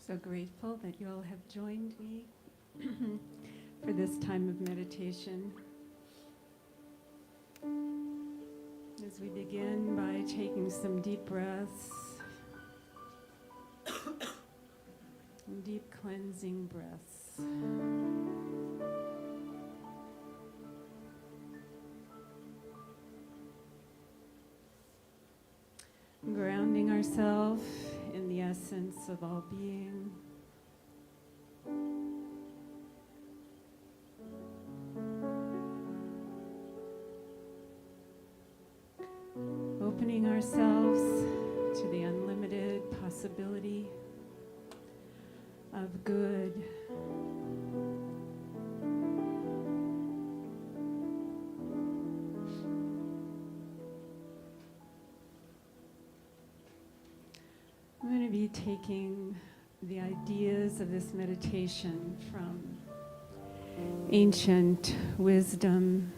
So grateful that you all have joined me for this time of meditation. As we begin by taking some deep breaths, deep cleansing breaths. Grounding ourselves in the essence of all being. Opening ourselves to the unlimited possibility of good. I'm going to be taking the ideas of this meditation from ancient wisdom,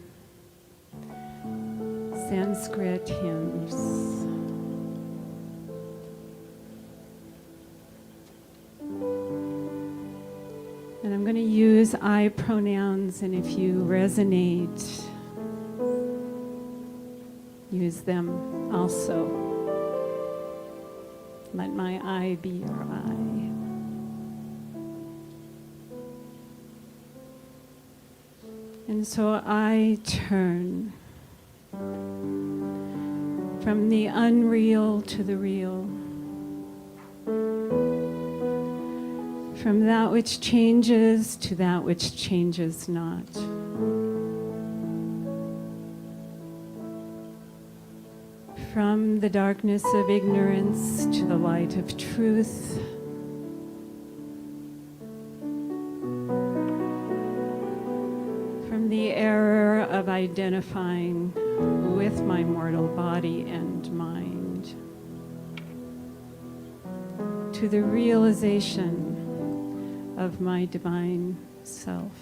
Sanskrit hymns. And I'm going to use I pronouns, and if you resonate, use them also. Let my I be your I. And so I turn from the unreal to the real, from that which changes to that which changes not. From the darkness of ignorance to the light of truth. From the error of identifying with my mortal body and mind to the realization of my divine self.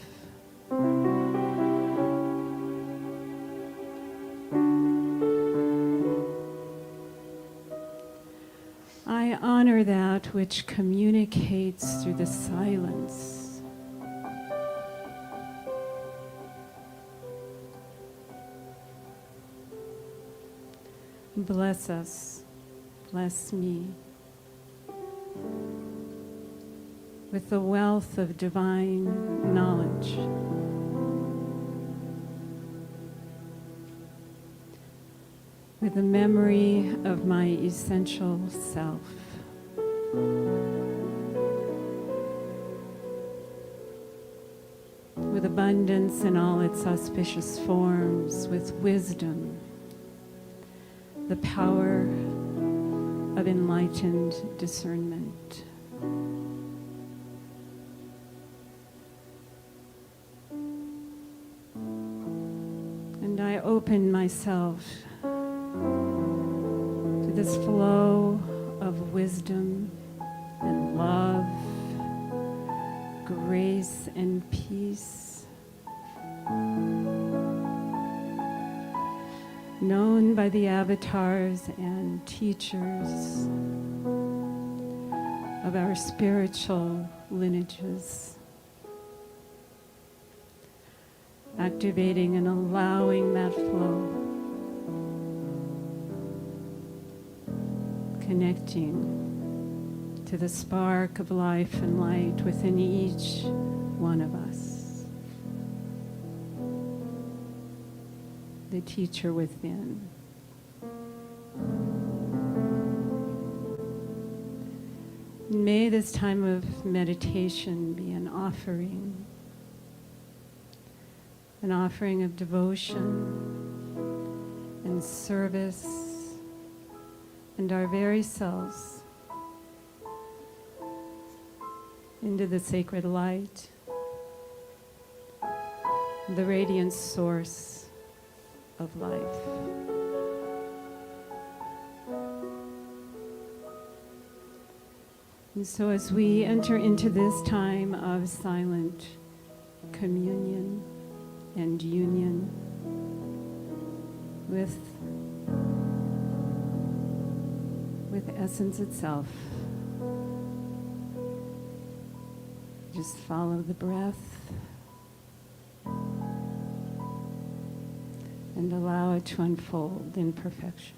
I honor that which communicates through the silence. Bless us, bless me, with the wealth of divine knowledge. With the memory of my essential self. With abundance in all its auspicious forms, with wisdom, the power of enlightened discernment. And I open myself to this flow of wisdom and love, grace and peace, known by the avatars and teachers of our spiritual lineages, activating and allowing that flow, connecting to the spark of life and light within each one of us, the teacher within. May this time of meditation be an offering of devotion and service and our very selves into the sacred light, the radiant source of life. And so as we enter into this time of silent communion and union with essence itself, Just follow the breath and allow it to unfold in perfection.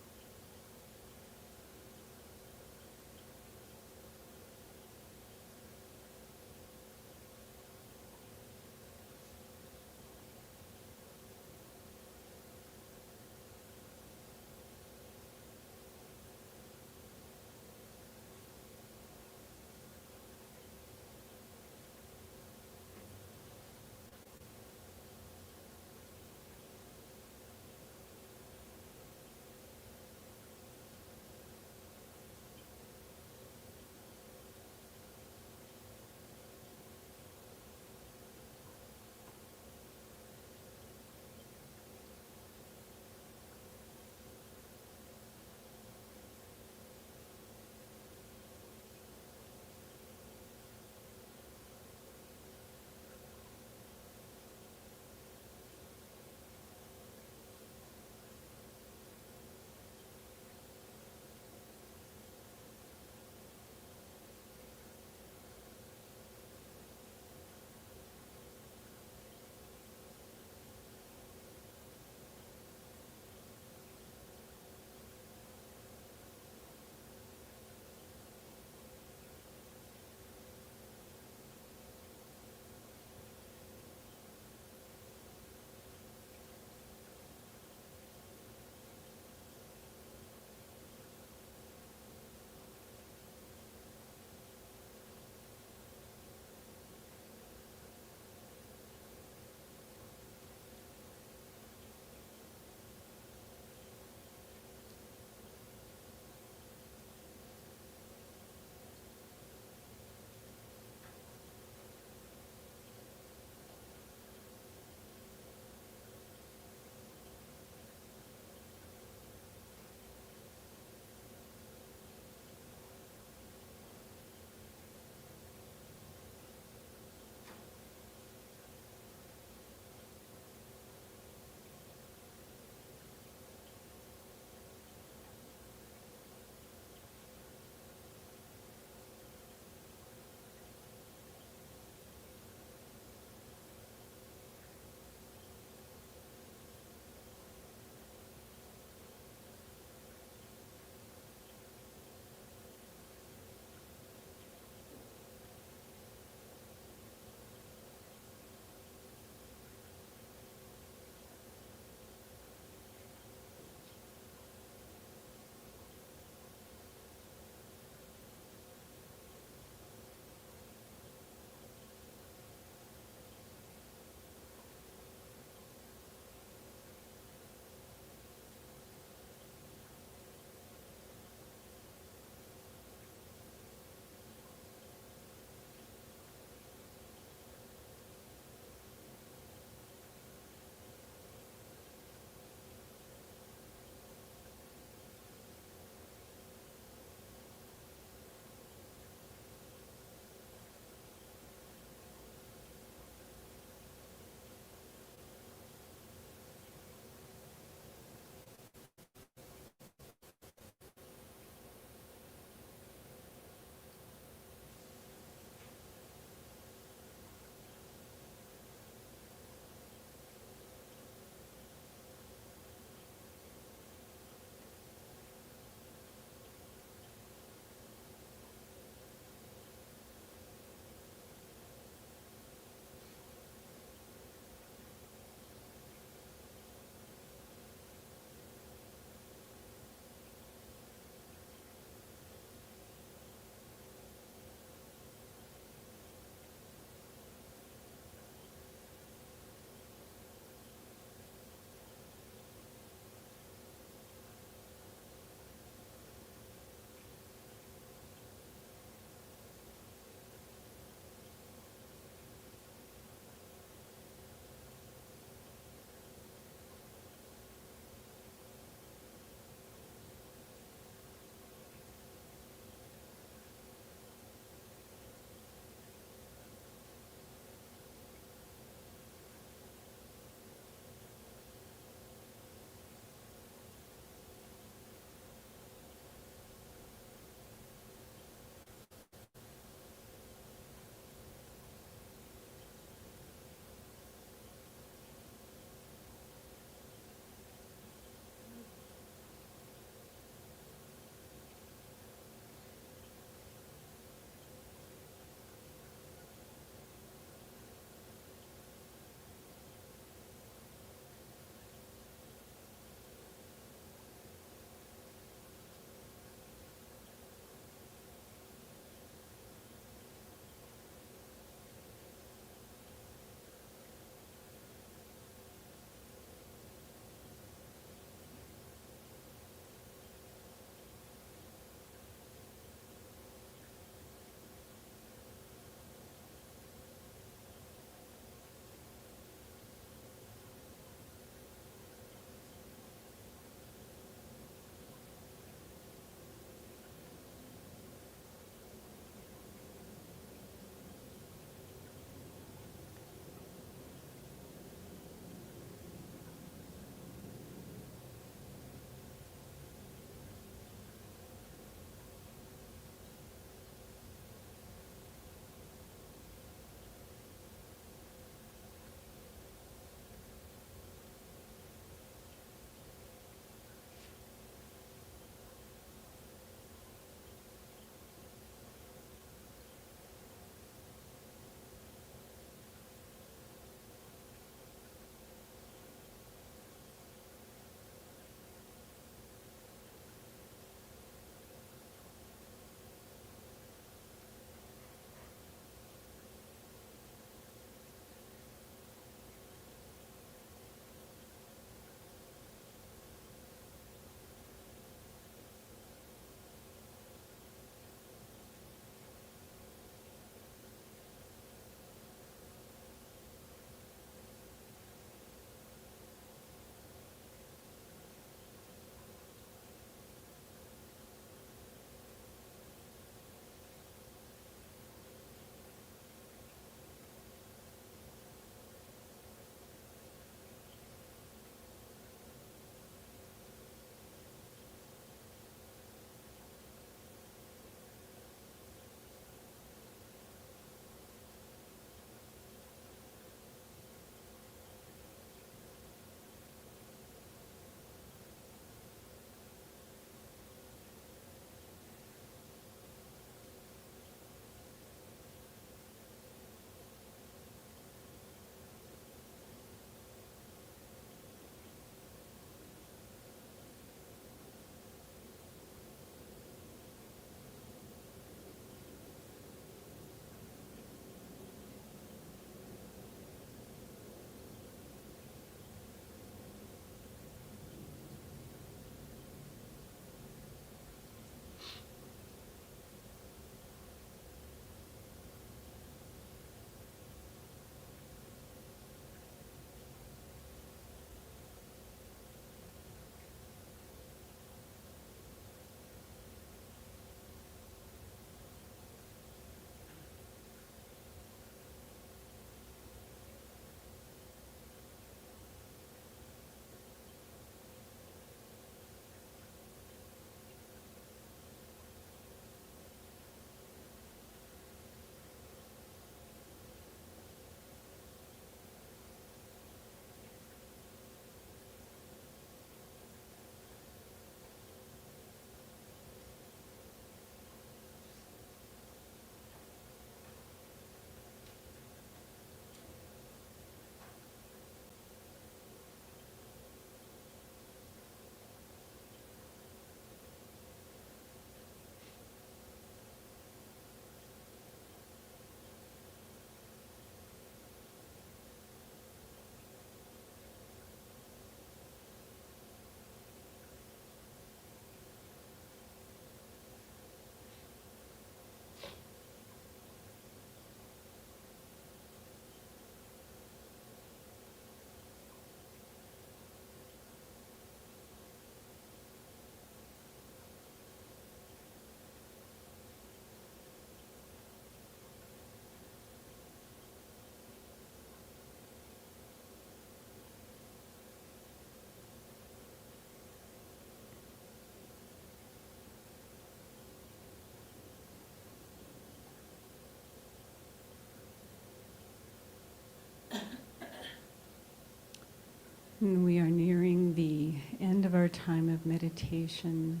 And we are nearing the end of our time of meditation.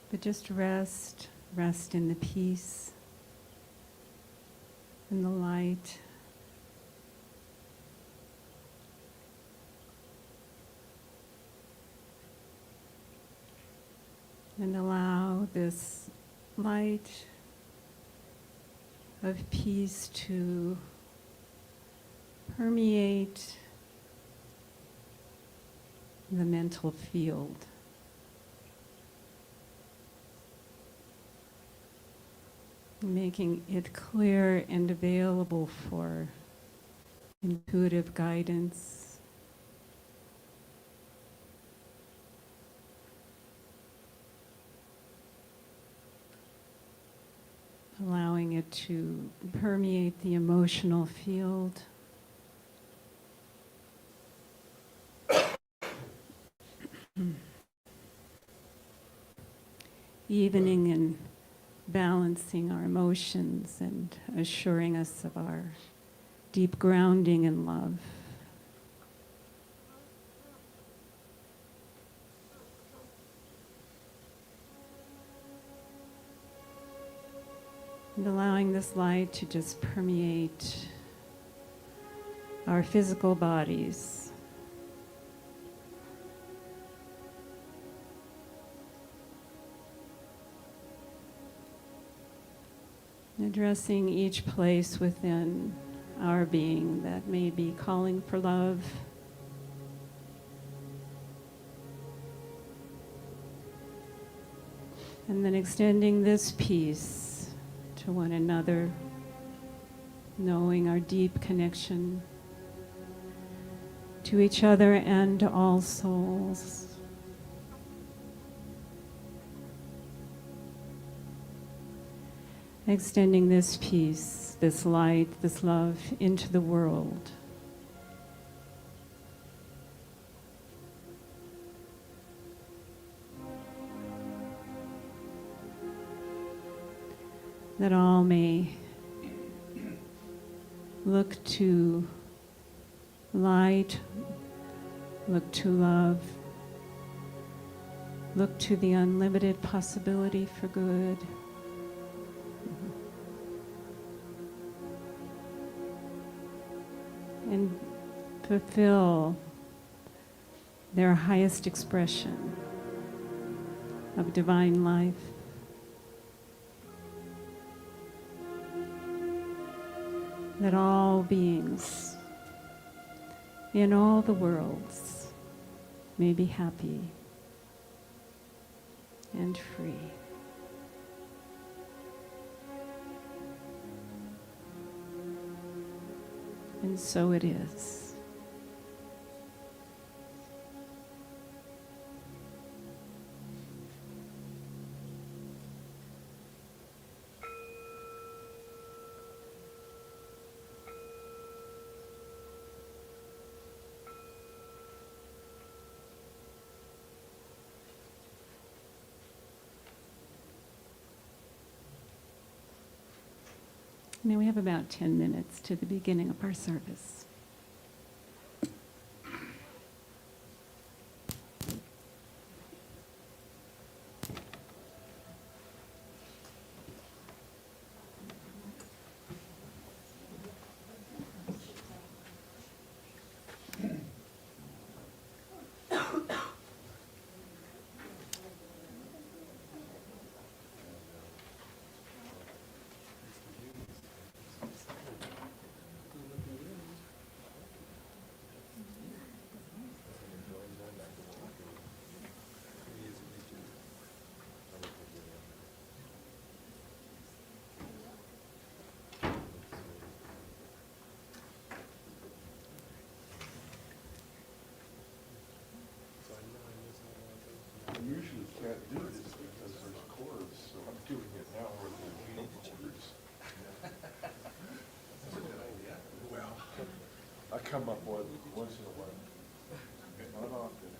But just rest in the peace, in the light. And allow this light of peace to permeate the mental field. Making it clear and available for intuitive guidance. Allowing it to permeate the emotional field. Evening and balancing our emotions and assuring us of our deep grounding in love. And allowing this light to just permeate our physical bodies. Addressing each place within our being that may be calling for love. And then extending this peace to one another, knowing our deep connection to each other and to all souls. Extending this peace, this light, this love into the world. That all may look to light, look to love, look to the unlimited possibility for good. And fulfill their highest expression of divine life. That all beings in all the worlds may be happy and free. And so it is. Now we have about 10 minutes to the beginning of our service. Usually can't do this because there's chords, so I'm doing it now with the no chords. Well, I come up with once in a while, not often.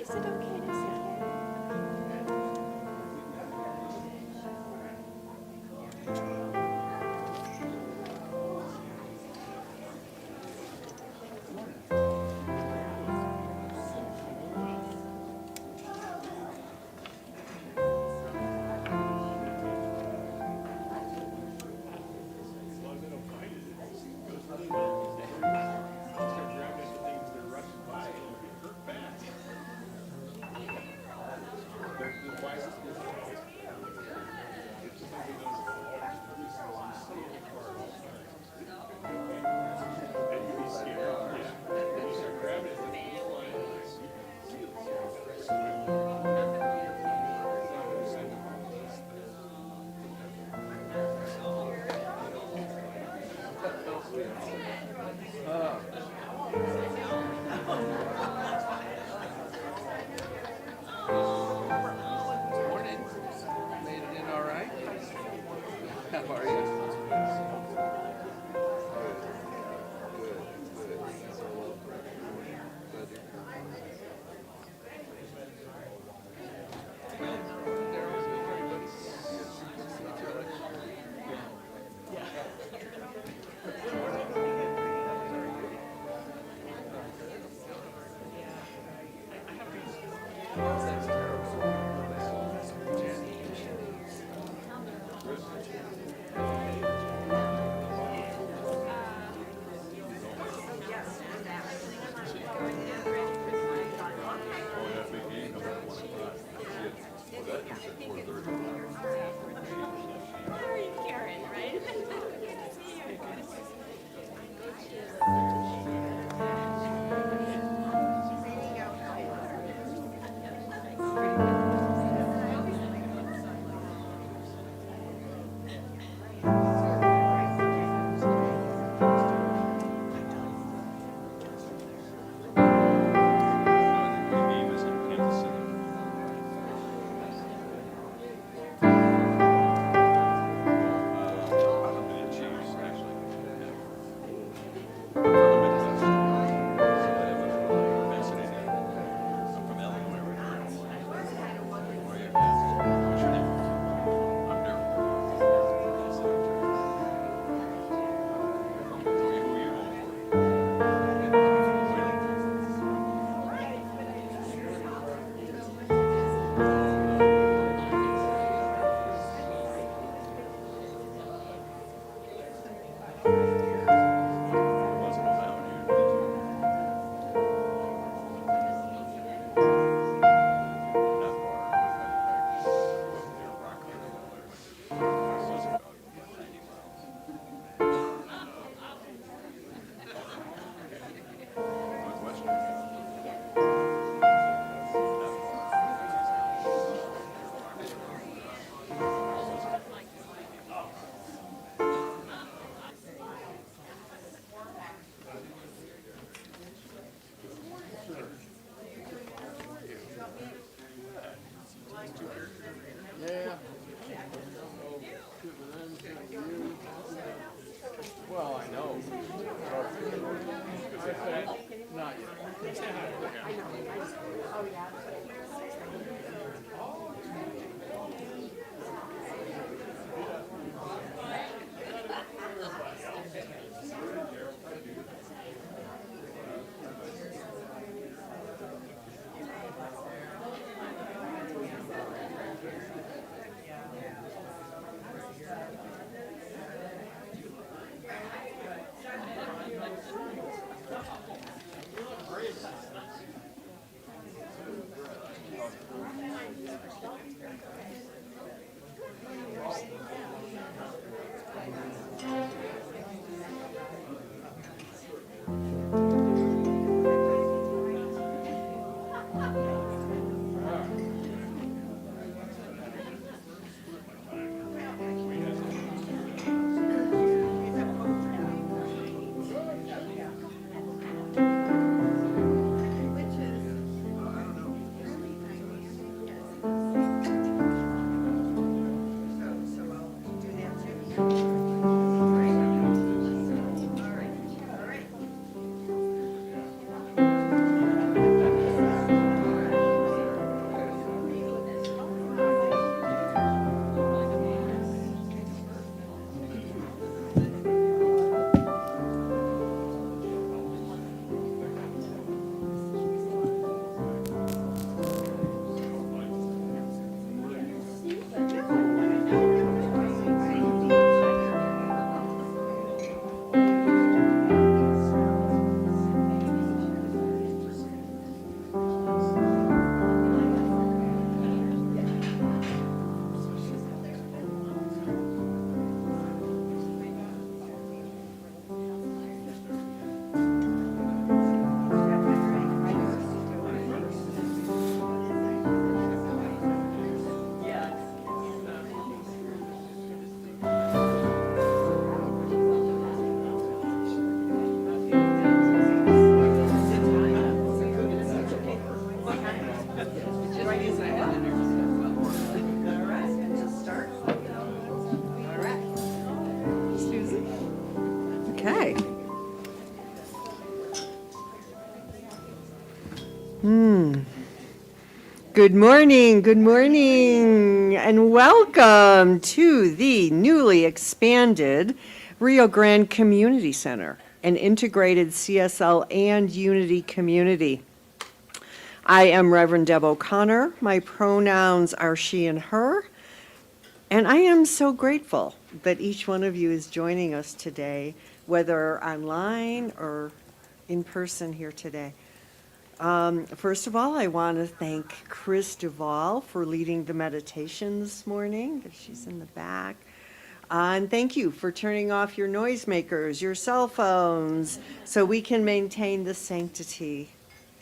Is it okay to sit here? Yeah. Well, I know. Not yet. Okay. Good morning, and welcome to the newly expanded Rio Grande Community Center, an integrated CSL and Unity community. I am Reverend Deb O'Connor. My pronouns are she and her. And I am so grateful that each one of you is joining us today, whether online or in person here today. First of all, I want to thank Chris Duvall for leading the meditation this morning. She's in the back. And thank you for turning off your noisemakers, your cell phones, so we can maintain the sanctity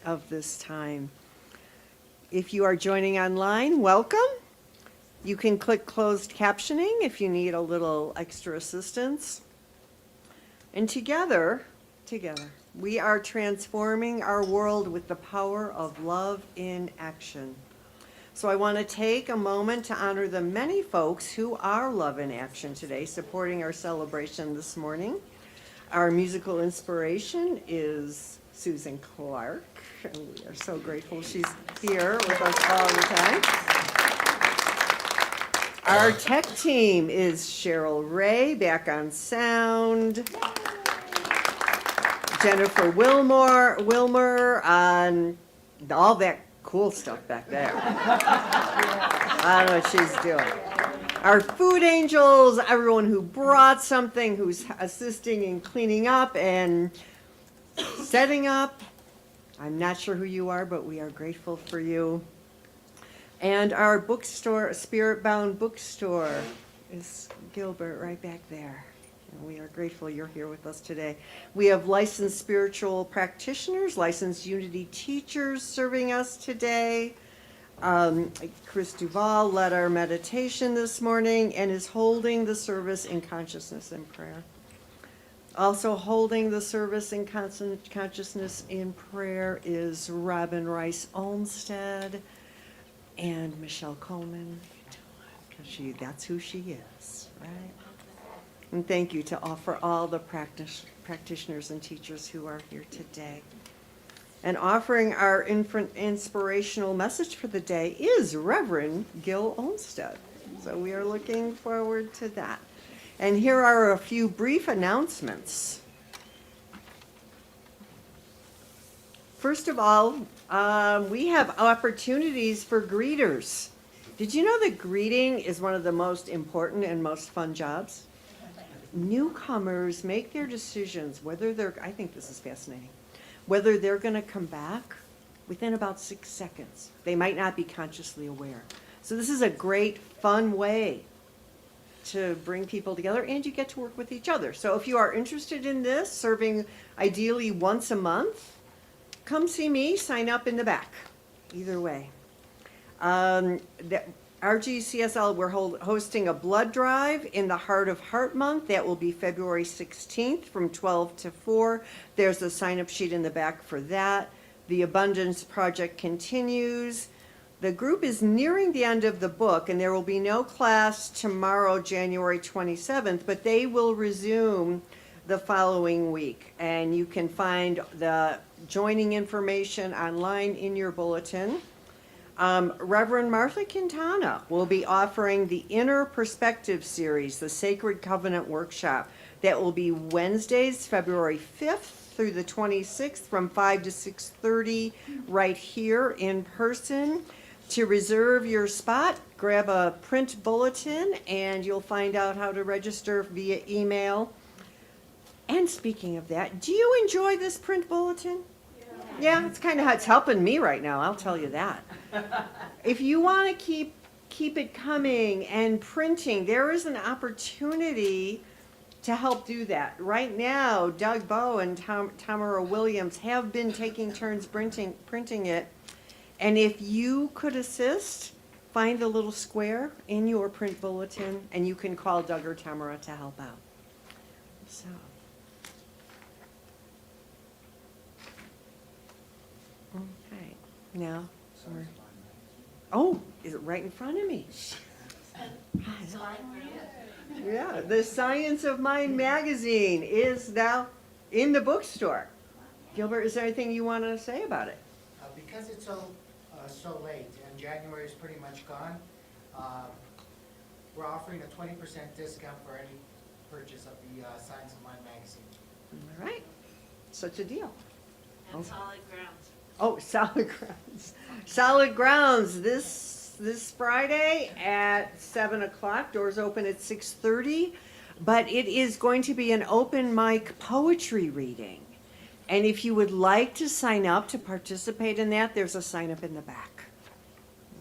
of this time. If you are joining online, welcome. You can click closed captioning if you need a little extra assistance. And together, we are transforming our world with the power of love in action. So I want to take a moment to honor the many folks who are love in action today, supporting our celebration this morning. Our musical inspiration is Susan Clark, and we are so grateful she's here with us all the time. Our tech team is Cheryl Ray, back on sound. Jennifer Wilmer on all that cool stuff back there. I don't know what she's doing. Our food angels, everyone who brought something, who's assisting in cleaning up and setting up. I'm not sure who you are, but we are grateful for you. And our bookstore, Spirit Bound Bookstore, is Gilbert right back there. And we are grateful you're here with us today. We have licensed spiritual practitioners, licensed unity teachers serving us today. Chris Duvall led our meditation this morning and is holding the service in consciousness and prayer. Also holding the service in consciousness in prayer is Robin Rice Olmsted and Michelle Coleman. That's who she is, right? And thank you for all the practitioners and teachers who are here today. And offering our inspirational message for the day is Reverend Gil Olmsted. So we are looking forward to that. And here are a few brief announcements. First of all, we have opportunities for greeters. Did you know that greeting is one of the most important and most fun jobs? Newcomers make their decisions whether I think this is fascinating, whether they're going to come back within about 6 seconds. They might not be consciously aware. So this is a great, fun way to bring people together, and you get to work with each other. So if you are interested in this, serving ideally once a month, come see me, sign up in the back. Either way. RGCSL, we're hosting a blood drive in the Heart of Heart Month. That will be February 16th from 12 to 4. There's a sign-up sheet in the back for that. The Abundance Project continues. The group is nearing the end of the book, and there will be no class tomorrow, January 27th, but they will resume the following week. And you can find the joining information online in your bulletin. Reverend Martha Quintana will be offering the Inner Perspective Series, the Sacred Covenant Workshop. That will be Wednesdays, February 5th through the 26th from 5 to 6:30 right here in person. To reserve your spot, grab a print bulletin and you'll find out how to register via email. And speaking of that, do you enjoy this print bulletin? Yeah, it's helping me right now, I'll tell you that. If you want to keep it coming and printing, there is an opportunity to help do that. Right now, Doug Bowe and Tamara Williams have been taking turns printing it. And if you could assist, find a little square in your print bulletin and you can call Doug or Tamara to help out. So. Okay, now. Oh, is it right in front of me? Yeah, the Science of Mind magazine is now in the bookstore. Gilbert, is there anything you want to say about it? Because it's so late and January is pretty much gone, we're offering a 20% discount for any purchase of the Science of Mind magazine. All right, such a deal. And solid grounds. Oh, Solid Grounds. Solid Grounds this Friday at 7 o'clock. Doors open at 6:30. But it is going to be an open mic poetry reading. And if you would like to sign up to participate in that, there's a sign up in the back.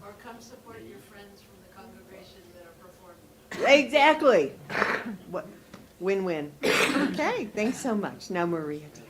Or come support your friends from the congregation that are performing. Exactly. What? Win-win. Okay, thanks so much. Now Maria Dion.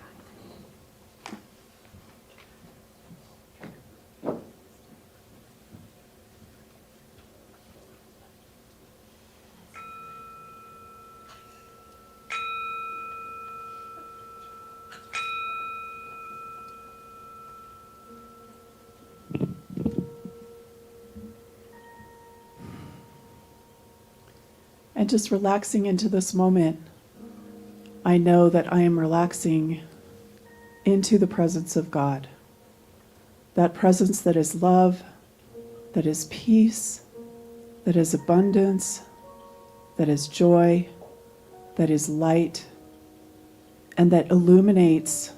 And just relaxing into this moment, I know that I am relaxing into the presence of God. That presence that is love, that is peace, that is abundance, that is joy, that is light, and that illuminates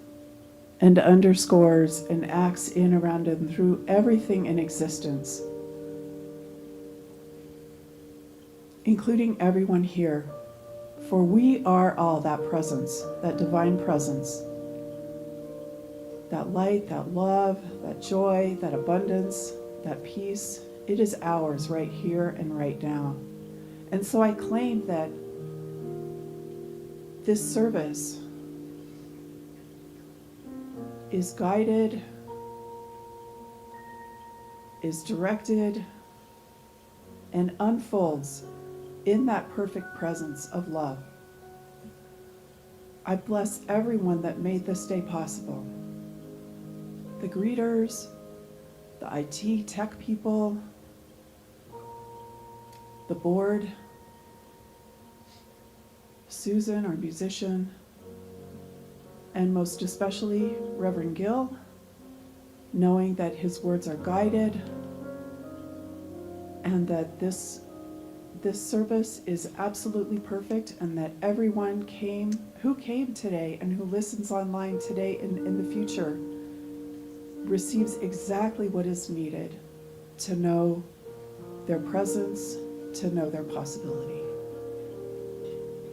and underscores and acts in, around, and through everything in existence, including everyone here. For we are all that presence, that divine presence, that light, that love, that joy, that abundance, that peace. It is ours right here and right now. And so I claim that this service is guided, is directed, and unfolds in that perfect presence of love. I bless everyone that made this day possible. The greeters, the IT tech people, the board, Susan, our musician, and most especially Reverend Gill, knowing that his words are guided and that this service is absolutely perfect, and that everyone who came today and who listens online today and in the future receives exactly what is needed to know their presence, to know their possibility.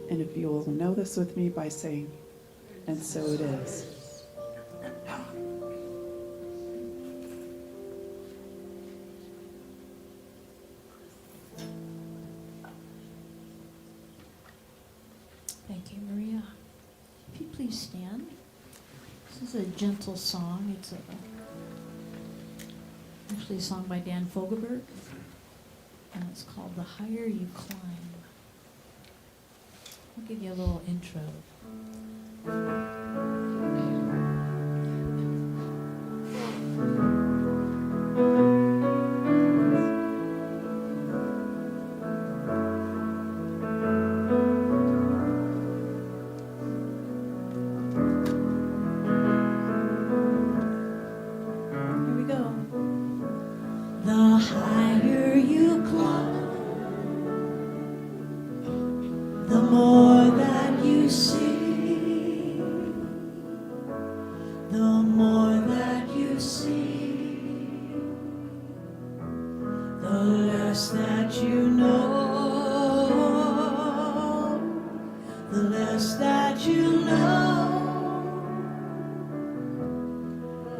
And if you will know this with me by saying, and so it is. Thank you, Maria. If you please stand. This is a gentle song. It's actually a song by Dan Fogelberg, and it's called The Higher You Climb. I'll give you a little intro. Here we go. The higher you climb, the more that you see, the more that you see, the less that you know, the less that you know,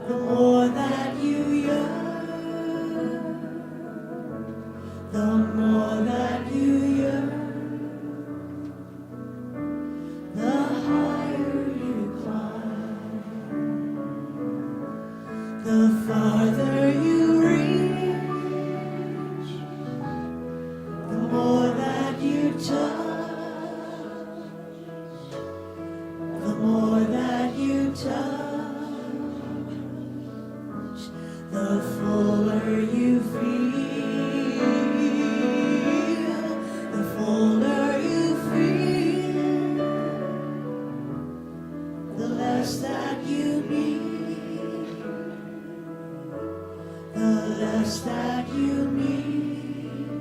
the more that you yearn, the more that you yearn. The higher you climb, the farther you reach, the more that you touch, the more that you touch, the fuller you feel, the fuller you feel, the less that you need, the less that you need,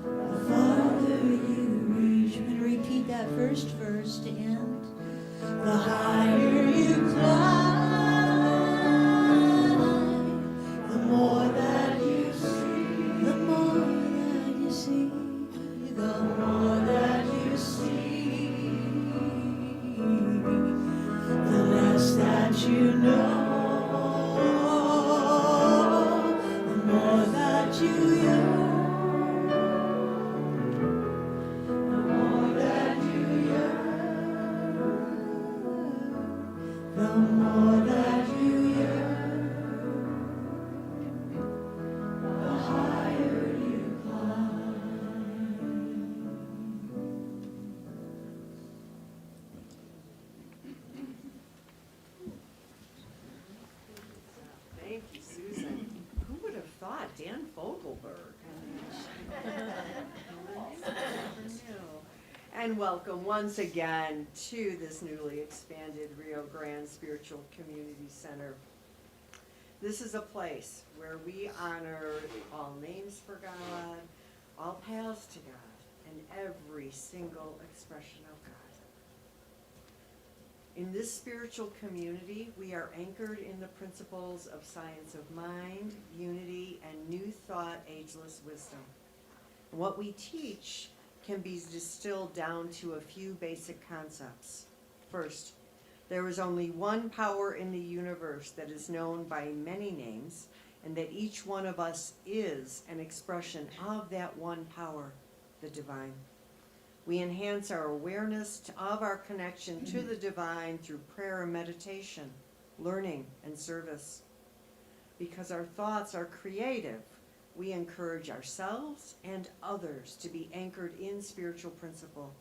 the farther you reach. You can repeat that first verse to end. The higher you climb, And welcome once again to this newly expanded Rio Grande Spiritual Community Center. This is a place where we honor all names for God, all paths to God, and every single expression of God. In this spiritual community, we are anchored in the principles of science of mind, unity, and new thought, ageless wisdom. What we teach can be distilled down to a few basic concepts. First, there is only one power in the universe that is known by many names, and that each one of us is an expression of that one power, the divine. We enhance our awareness of our connection to the divine through prayer and meditation, learning and service. Because our thoughts are creative, we encourage ourselves and others to be anchored in spiritual principle.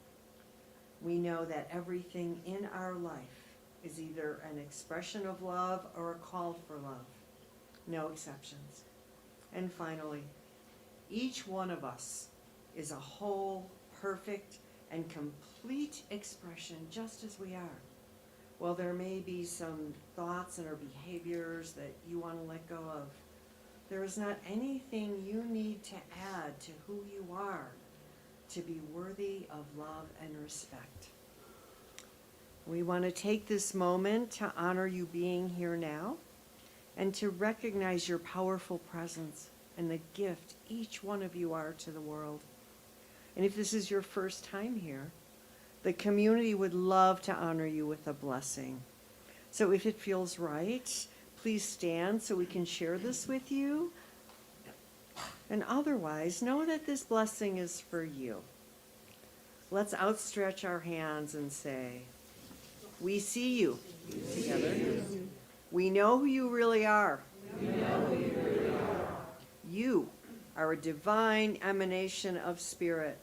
We know that everything in our life is either an expression of love or a call for love. No exceptions. And finally, each one of us is a whole, perfect, and complete expression just as we are. While there may be some thoughts and or behaviors that you want to let go of, there is not anything you need to add to who you are to be worthy of love and respect. We want to take this moment to honor you being here now and to recognize your powerful presence and the gift each one of you are to the world. And if this is your first time here, the community would love to honor you with a blessing. So if it feels right, please stand so we can share this with you. And otherwise, know that this blessing is for you. Let's outstretch our hands and say, we see you. Together. We know who you really are. You are a divine emanation of spirit.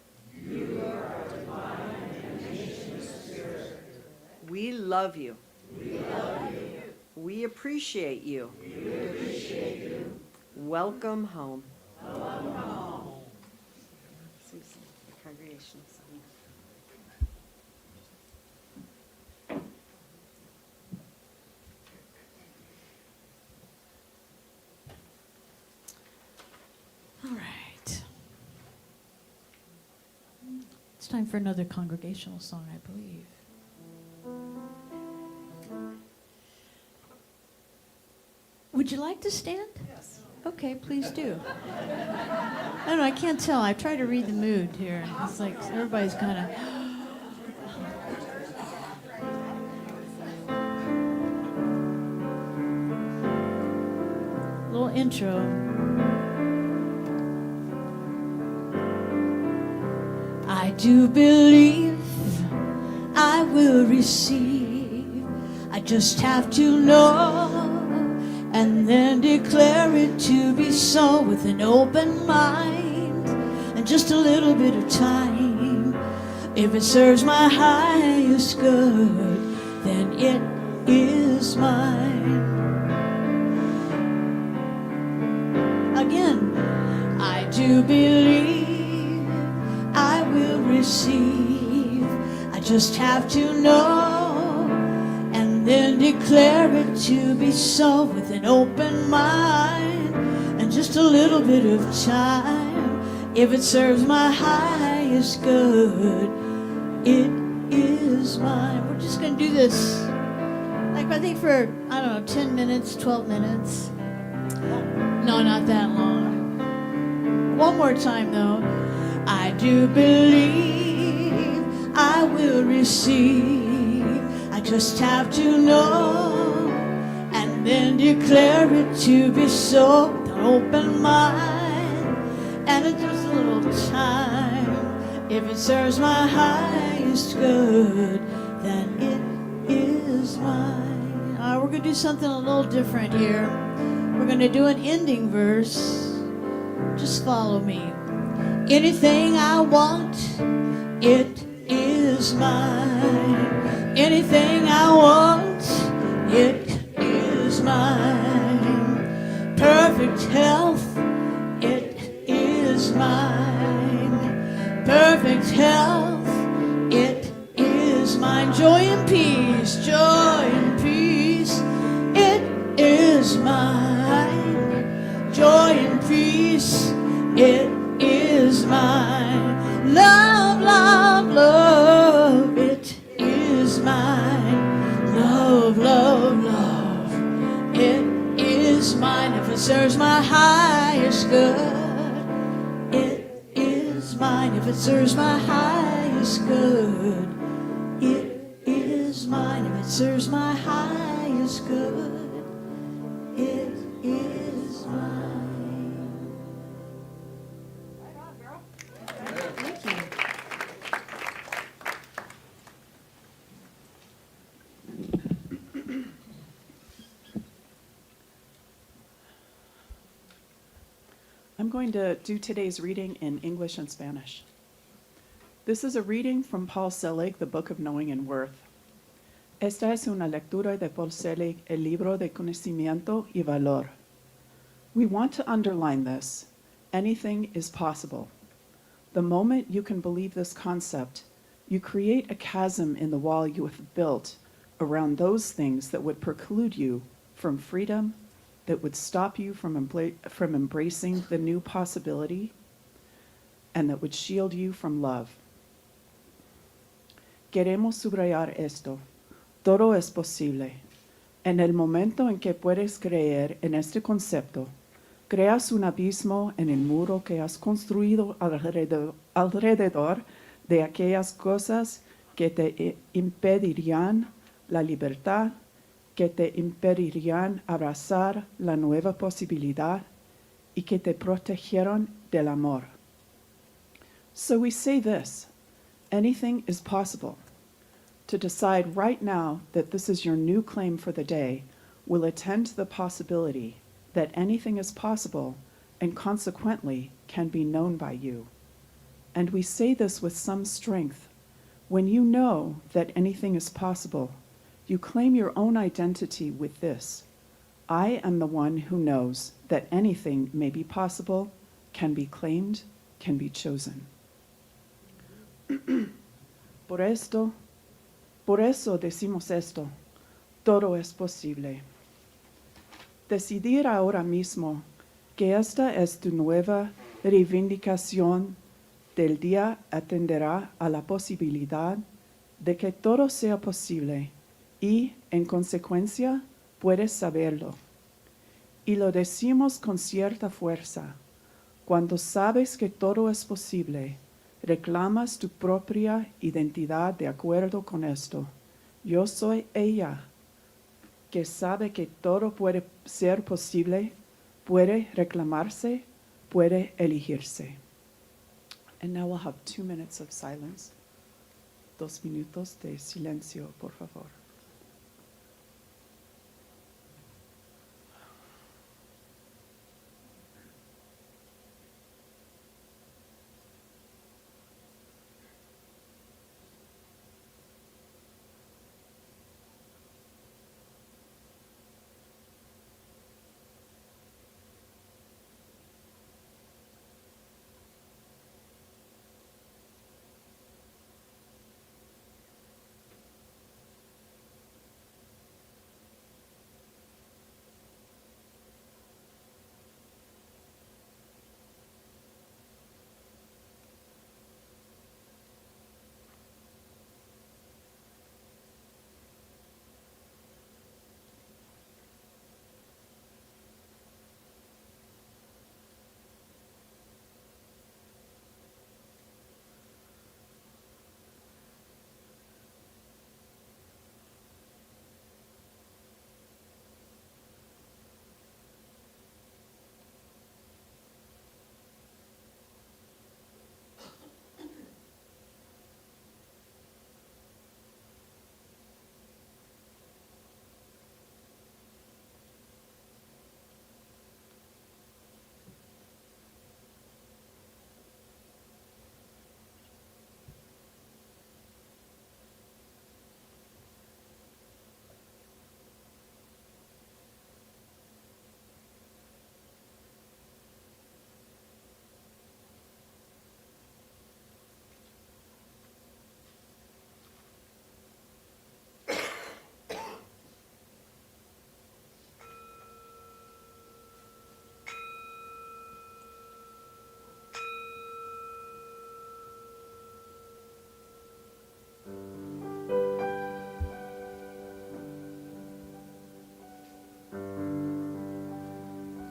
We love you. We appreciate you. Welcome home. Susan, the congregation song. All right. It's time for another congregational song, I believe. Would you like to stand? Yes. Okay, please do. I don't know, I can't tell. I try to read the mood here. It's like everybody's kind of... Little intro. I do believe I will receive. I just have to know and then declare it to be so with an open mind and just a little bit of time. If it serves my highest good, then it is mine. Again, I do believe I will receive. I just have to know and then declare it to be so with an open mind and just a little bit of time. If it serves my highest good, it is mine. We're just going to do this, like I think for, I don't know, 10 minutes, 12 minutes. No, not that long. One more time though. I do believe I will receive. I just have to know and then declare it to be so with an open mind and it just a little time. If it serves my highest good, then it is mine. All right, we're going to do something a little different here. We're going to do an ending verse. Just follow me. Anything I want, it is mine. Anything I want, it is mine. Perfect health, it is mine. Perfect health, it joy and peace, it is mine. Joy and peace, it is mine. Love, love, love, it is mine. Love, love, love, it is mine. If it serves my highest good, it is mine. If it serves my highest good, it is mine. If it serves my highest good, it is mine. I'm going to do today's reading in English and Spanish. This is a reading from Paul Selig, the Book of Knowing and Worth. Esta es una lectura de Paul Selig, el libro de conocimiento y valor. We want to underline this. Anything is possible. The moment you can believe this concept, you create a chasm in the wall you have built around those things that would preclude you from freedom, that would stop you from embracing the new possibility, and that would shield you from love. Queremos subrayar esto. Todo es posible. En el momento en que puedes creer en este concepto, creas un abismo en el muro que has construido alrededor de aquellas cosas que te impedirían la libertad, que te impedirían abrazar la nueva posibilidad y que te protegieron del amor. So we say this: anything is possible. To decide right now that this is your new claim for the day will attend to the possibility that anything is possible and consequently can be known by you. And we say this with some strength. When you know that anything is possible, you claim your own identity with this: I am the one who knows that anything may be possible, can be claimed, can be chosen. Por eso decimos esto: todo es posible. Decidir ahora mismo que esta es tu nueva reivindicación del día atenderá a la posibilidad de que todo sea posible y, en consecuencia, puedes saberlo. Y lo decimos con cierta fuerza. Cuando sabes que todo es posible, reclamas tu propia identidad de acuerdo con esto. Yo soy ella, que sabe que todo puede ser posible, puede reclamarse, puede elegirse. And now we'll have 2 minutes of silence. 2 minutos de silencio, por favor.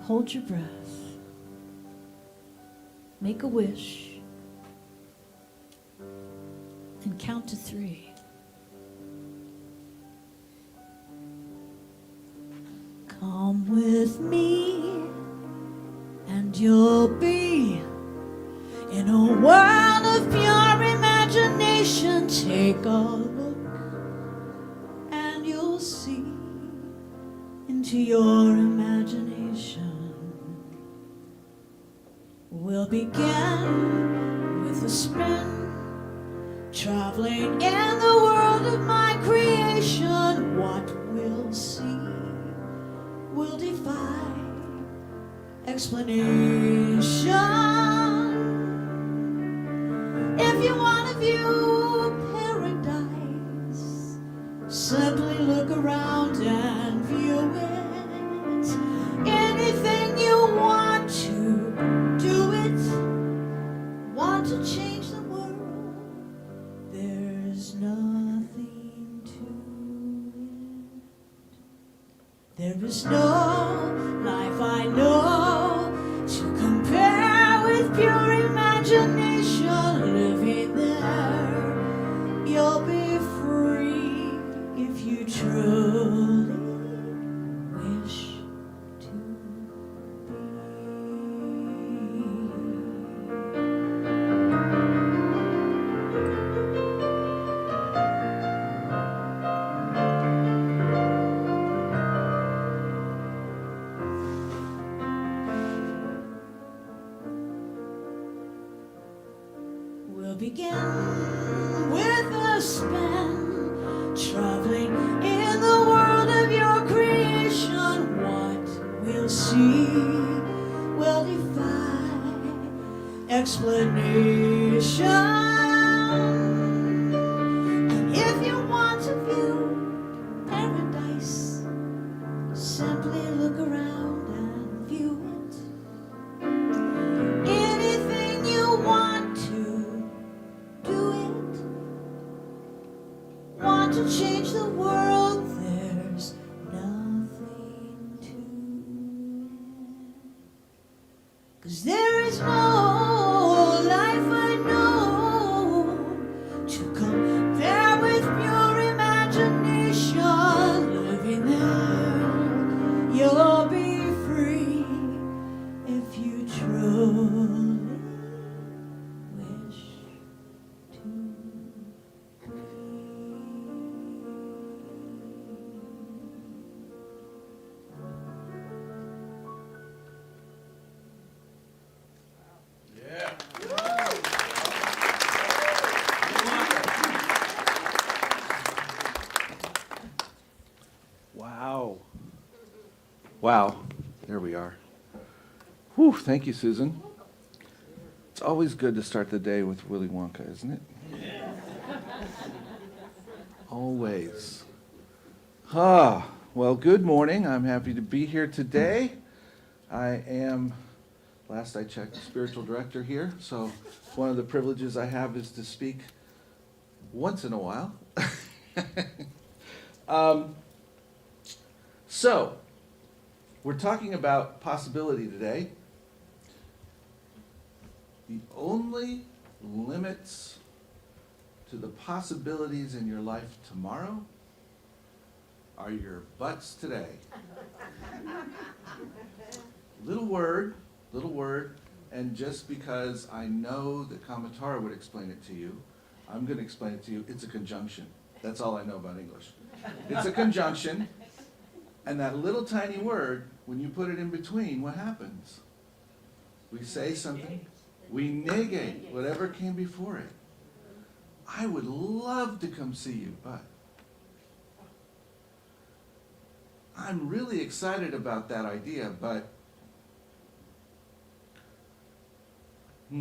Hold your breath. Make a wish. And count to 3. Come with me, and you'll be in a world of pure imagination. Take a look, and you'll see into your imagination. We'll begin with a spin, traveling in the world of my creation. What we'll see will defy explanation. If you want to view paradise, simply look around and view it. Anything you want to, do it. Want to change the world, there's nothing to it. There is no life I know to compare with pure imagination. Living there, you'll be free if you truly wish to be. We'll begin with a spin, traveling in the world of your creation. What we'll see will defy explanation. And if you want to view paradise, simply look around and view it. Anything you want to, do it. Want to change the world, there's nothing to it. 'Cause there is no life I know to compare with pure imagination. Living there, you'll be free if you truly wish to be. Yeah. Wow. Wow. There we are. Whew, thank you, Susan. It's always good to start the day with Willy Wonka, isn't it? Always. Well, good morning. I'm happy to be here today. I am, last I checked, spiritual director here, so one of the privileges I have is to speak once in a while. So, we're talking about possibility today. The only limits to the possibilities in your life tomorrow are your butts today. Little word, and just because I know that Kamatara would explain it to you, I'm going to explain it to you. It's a conjunction. That's all I know about English. It's a conjunction, and that little tiny word, when you put it in between, what happens? We say something, we negate whatever came before it. I would love to come see you, but I'm really excited about that idea, but I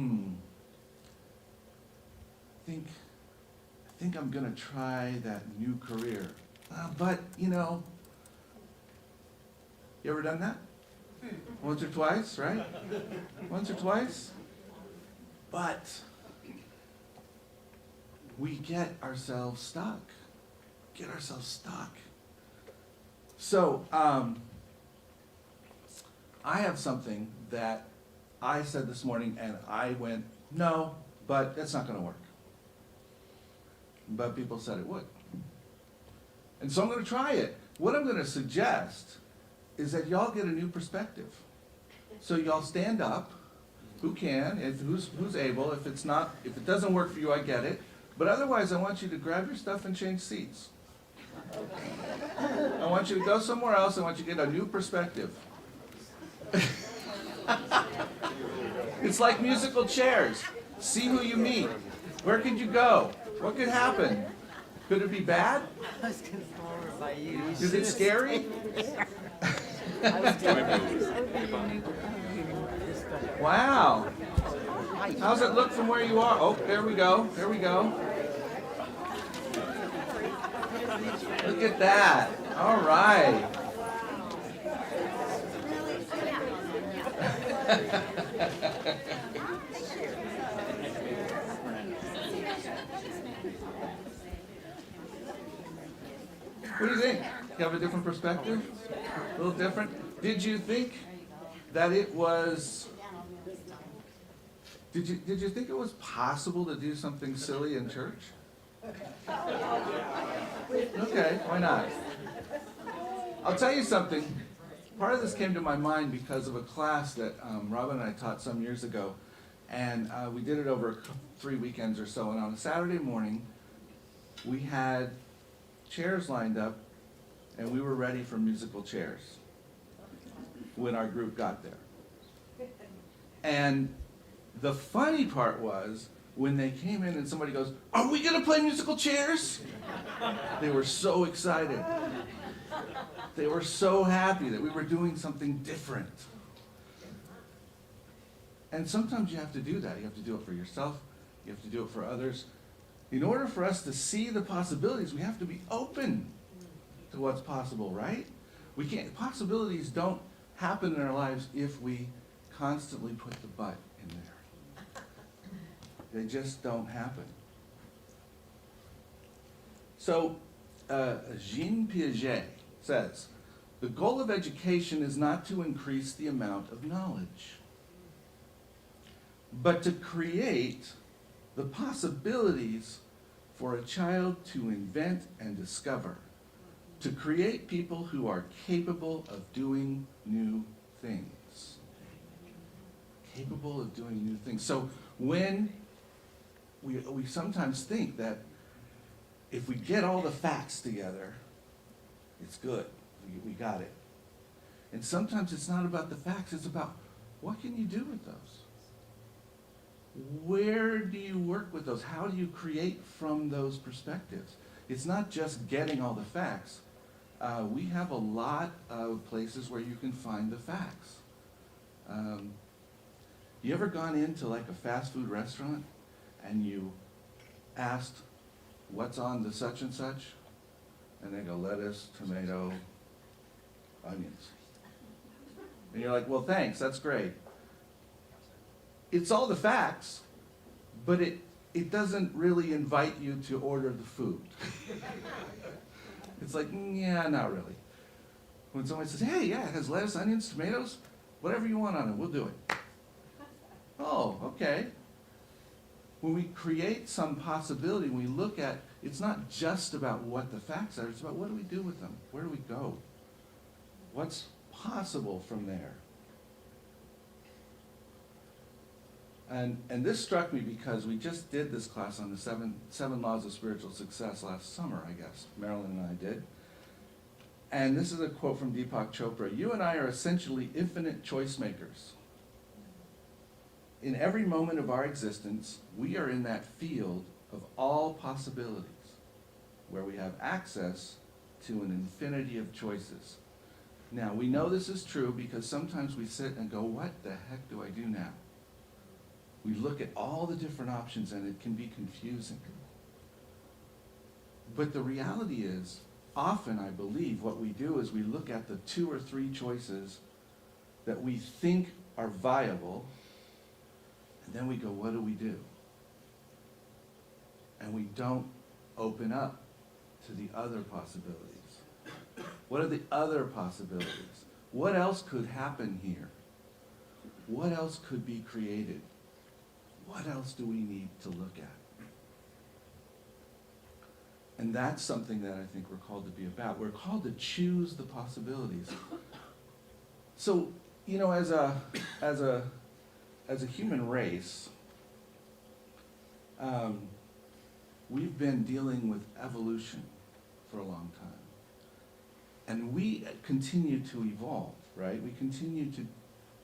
think I'm gonna try that new career. But you ever done that? Once or twice, right? Once or twice? But we get ourselves stuck. So, I have something that I said this morning and I went, no, but it's not gonna work. But people said it would. And so I'm gonna try it. What I'm gonna suggest is that y'all get a new perspective. So y'all stand up, who can, if who's able. If it doesn't work for you, I get it. But otherwise, I want you to grab your stuff and change seats. I want you to go somewhere else. I want you to get a new perspective. It's like musical chairs. See who you meet. Where could you go? What could happen? Could it be bad? Is it scary? Wow. How's it look from where you are? Oh, there we go. There we go. Look at that. All right. What do you think? You have a different perspective? A little different? Did you think that it was... Did you think it was possible to do something silly in church? Okay, why not? I'll tell you something. Part of this came to my mind because of a class that Robin and I taught some years ago. And we did it over 3 weekends or so. And on a Saturday morning, we had chairs lined up, and we were ready for musical chairs when our group got there. And the funny part was, when they came in and somebody goes, "Are we gonna play musical chairs?" They were so excited. They were so happy that we were doing something different. And sometimes you have to do that. You have to do it for yourself. You have to do it for others. In order for us to see the possibilities, we have to be open to what's possible, right? We can't, possibilities don't happen in our lives if we constantly put the but in there. They just don't happen. So, Jean Piaget says, the goal of education is not to increase the amount of knowledge, but to create the possibilities for a child to invent and discover, to create people who are capable of doing new things. Capable of doing new things. So when we sometimes think that if we get all the facts together, it's good. We got it. And sometimes it's not about the facts, it's about what can you do with those? Where do you work with those? How do you create from those perspectives? It's not just getting all the facts. We have a lot of places where you can find the facts. You ever gone into like a fast food restaurant and you asked, what's on the such and such? And they go, lettuce, tomato, onions. And you're like, well, thanks, that's great. It's all the facts, but it doesn't really invite you to order the food. It's like, yeah, not really. When somebody says, hey, yeah, it has lettuce, onions, tomatoes, whatever you want on it, we'll do it. Oh, okay. When we create some possibility, when we look at, it's not just about what the facts are, it's about what do we do with them? Where do we go? What's possible from there? And this struck me because we just did this class on the seven laws of spiritual success last summer, I guess. Marilyn and I did. And this is a quote from Deepak Chopra. You and I are essentially infinite choice makers. In every moment of our existence, we are in that field of all possibilities, where we have access to an infinity of choices. Now, we know this is true because sometimes we sit and go, what the heck do I do now? We look at all the different options and it can be confusing. But the reality is, often I believe what we do is we look at the 2 or 3 choices that we think are viable, and then we go, what do we do? And we don't open up to the other possibilities. What are the other possibilities? What else could happen here? What else could be created? What else do we need to look at? And that's something that I think we're called to be about. We're called to choose the possibilities. So, you know, as a human race, we've been dealing with evolution for a long time. And we continue to evolve, right? We continue to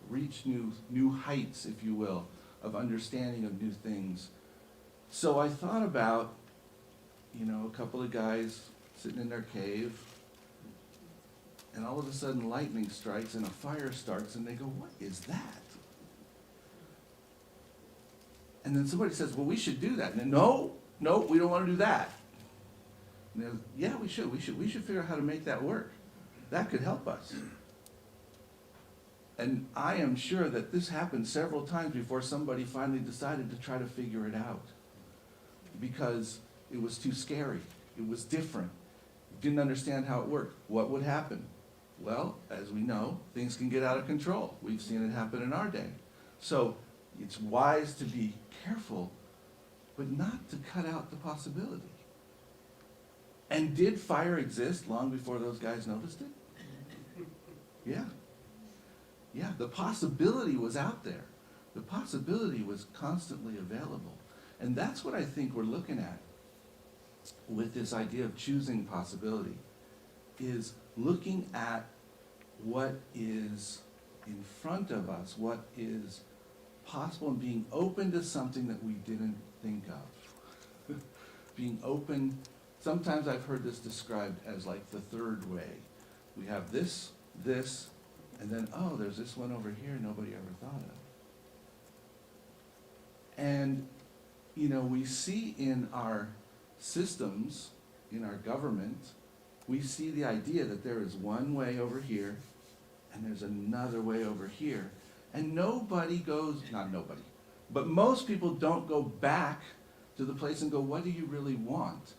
reach new heights, if you will, of understanding of new things. So I thought about, you know, a couple of guys sitting in their cave, and all of a sudden lightning strikes and a fire starts, and they go, what is that? And then somebody says, well, we should do that. And then, no, we don't want to do that. And they're, yeah, we should figure out how to make that work. That could help us. And I am sure that this happened several times before somebody finally decided to try to figure it out. Because it was too scary. It was different. Didn't understand how it worked. What would happen? Well, as we know, things can get out of control. We've seen it happen in our day. So it's wise to be careful, but not to cut out the possibility. And did fire exist long before those guys noticed it? Yeah. Yeah, the possibility was out there. The possibility was constantly available. And that's what I think we're looking at with this idea of choosing possibility, is looking at what is in front of us, what is possible, and being open to something that we didn't think of. Being open, sometimes I've heard this described as like the third way. We have this, and then, oh, there's this one over here nobody ever thought of. And, you know, we see in our systems, in our government, we see the idea that there is one way over here, and there's another way over here. And nobody goes, not nobody, but most people don't go back to the place and go, what do you really want?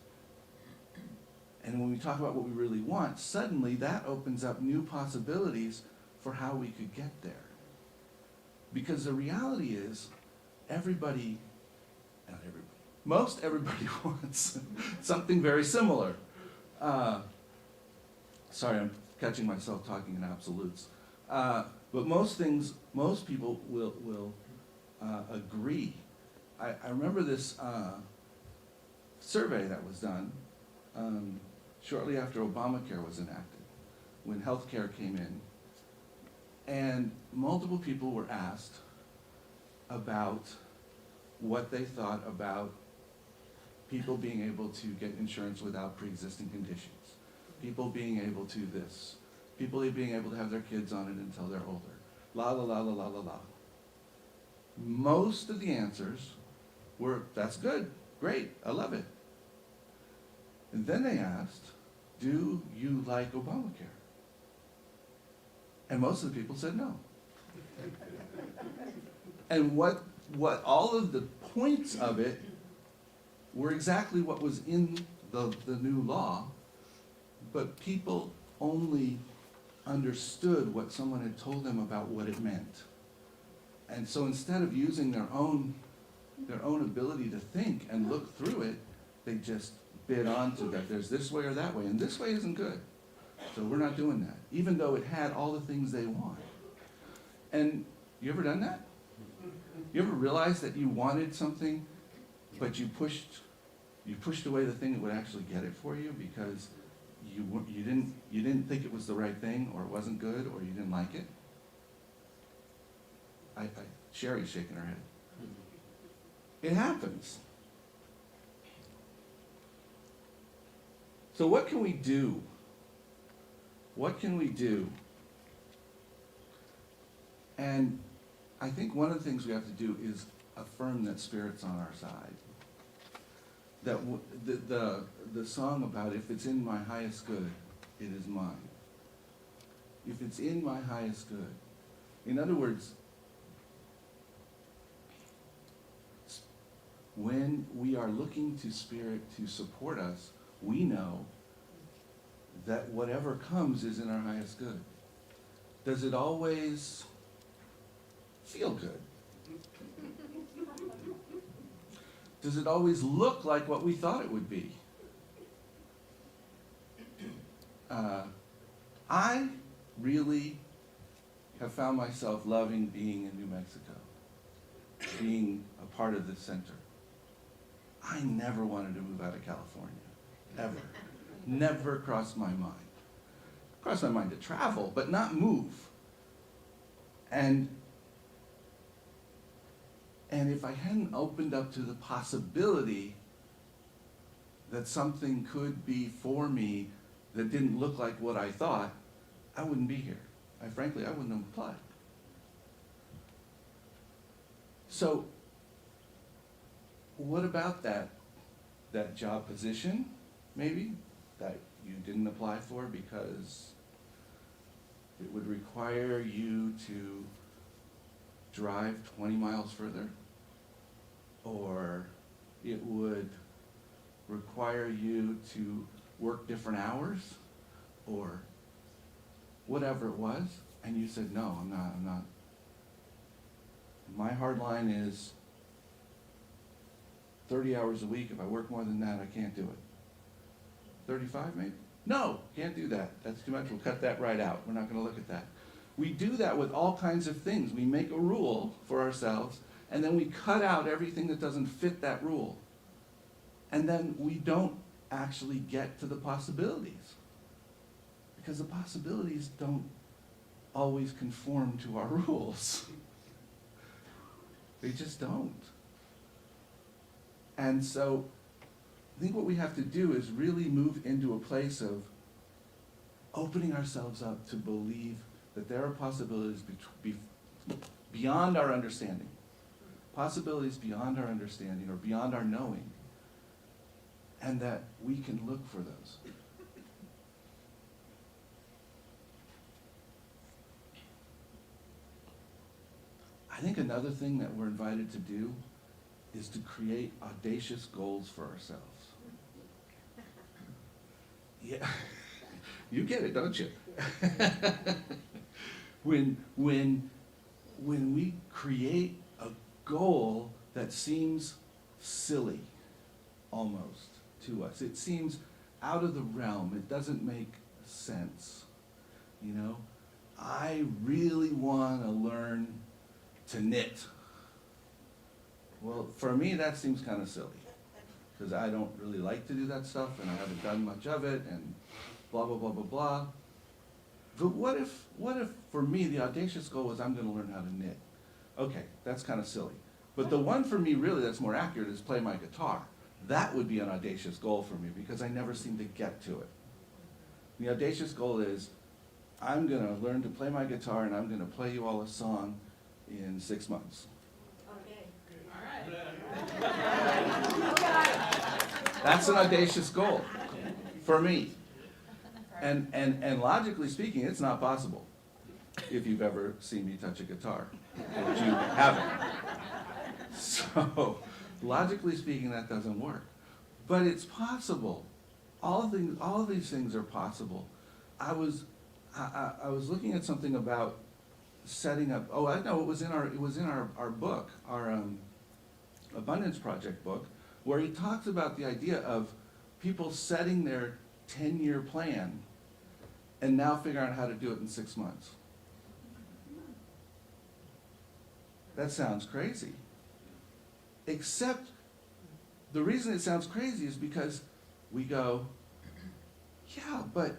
And when we talk about what we really want, suddenly that opens up new possibilities for how we could get there. Because the reality is, everybody, not everybody, most everybody wants something very similar. Sorry, I'm catching myself talking in absolutes. But most people will agree. I remember this survey that was done shortly after Obamacare was enacted, when healthcare came in. And multiple people were asked about what they thought about people being able to get insurance without pre-existing conditions, people being able to this, people being able to have their kids on it until they're older, la la la la la la la. Most of the answers were, that's good, great, I love it. And then they asked, do you like Obamacare? And most of the people said no. And what all of the points of it were exactly what was in the new law, but people only understood what someone had told them about what it meant. And so instead of using their own ability to think and look through it, they just bid onto that there's this way or that way, and this way isn't good. So we're not doing that, even though it had all the things they want. And you ever done that? You ever realized that you wanted something, but you pushed away the thing that would actually get it for you because you didn't think it was the right thing, or it wasn't good, or you didn't like it? Sherry's shaking her head. It happens. So what can we do? What can we do? And I think one of the things we have to do is affirm that Spirit's on our side. That the song about if it's in my highest good, it is mine. If it's in my highest good. In other words, when we are looking to Spirit to support us, we know that whatever comes is in our highest good. Does it always feel good? Does it always look like what we thought it would be? I really have found myself loving being in New Mexico, being a part of this center. I never wanted to move out of California, ever. Never crossed my mind. Crossed my mind to travel, but not move. And if I hadn't opened up to the possibility that something could be for me that didn't look like what I thought, I wouldn't be here. Frankly, I wouldn't have applied. So, what about that job position, maybe, that you didn't apply for because it would require you to drive 20 miles further? Or it would require you to work different hours? Or whatever it was, and you said, no, I'm not. My hard line is 30 hours a week. If I work more than that, I can't do it. 35 maybe? No, can't do that. That's too much. We'll cut that right out. We're not going to look at that. We do that with all kinds of things. We make a rule for ourselves, and then we cut out everything that doesn't fit that rule. And then we don't actually get to the possibilities. Because the possibilities don't always conform to our rules. They just don't. And so I think what we have to do is really move into a place of opening ourselves up to believe that there are possibilities beyond our understanding. Possibilities beyond our understanding or beyond our knowing. And that we can look for those. I think another thing that we're invited to do is to create audacious goals for ourselves. Yeah, you get it, don't you? when we create a goal that seems silly, almost, to us. It seems out of the realm. It doesn't make sense. You know, I really want to learn to knit. Well, for me, that seems kind of silly because I don't really like to do that stuff and I haven't done much of it and blah, blah, blah, blah, blah. But what if for me, the audacious goal was I'm going to learn how to knit? Okay, that's kind of silly. But the one for me really that's more accurate is play my guitar. That would be an audacious goal for me because I never seem to get to it. The audacious goal is I'm going to learn to play my guitar and I'm going to play you all a song in 6 months. Okay. That's an audacious goal for me. And logically speaking, it's not possible if you've ever seen me touch a guitar, which you haven't. So, logically speaking, that doesn't work. But it's possible. All of these things are possible. I was looking at something about setting up. Oh, I know it was in our book, our Abundance Project book, where he talks about the idea of people setting their 10-year plan and now figuring out how to do it in 6 months. That sounds crazy. Except the reason it sounds crazy is because we go, yeah, but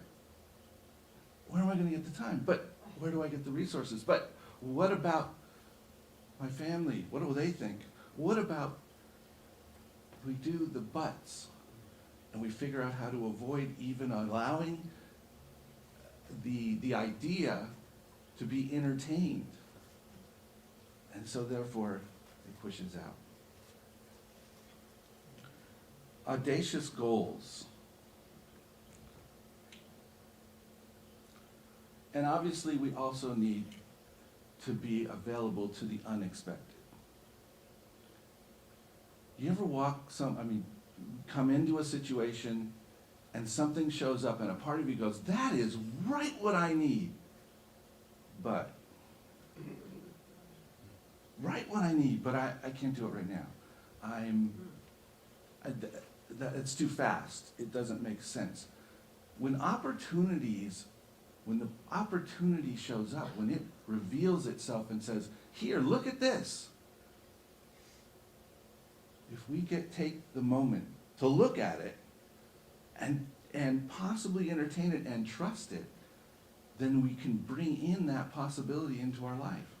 where am I going to get the time? But where do I get the resources? But what about my family? What will they think? What about we do the buts and we figure out how to avoid even allowing the idea to be entertained? And so therefore it pushes out. Audacious goals. And obviously we also need to be available to the unexpected. You ever come into a situation and something shows up and a part of you goes, that is right what I need. but. Right what I need, but I can't do it right now. It's too fast. It doesn't make sense. When the opportunity shows up, when it reveals itself and says, here, look at this. If we take the moment to look at it and possibly entertain it and trust it, then we can bring in that possibility into our life.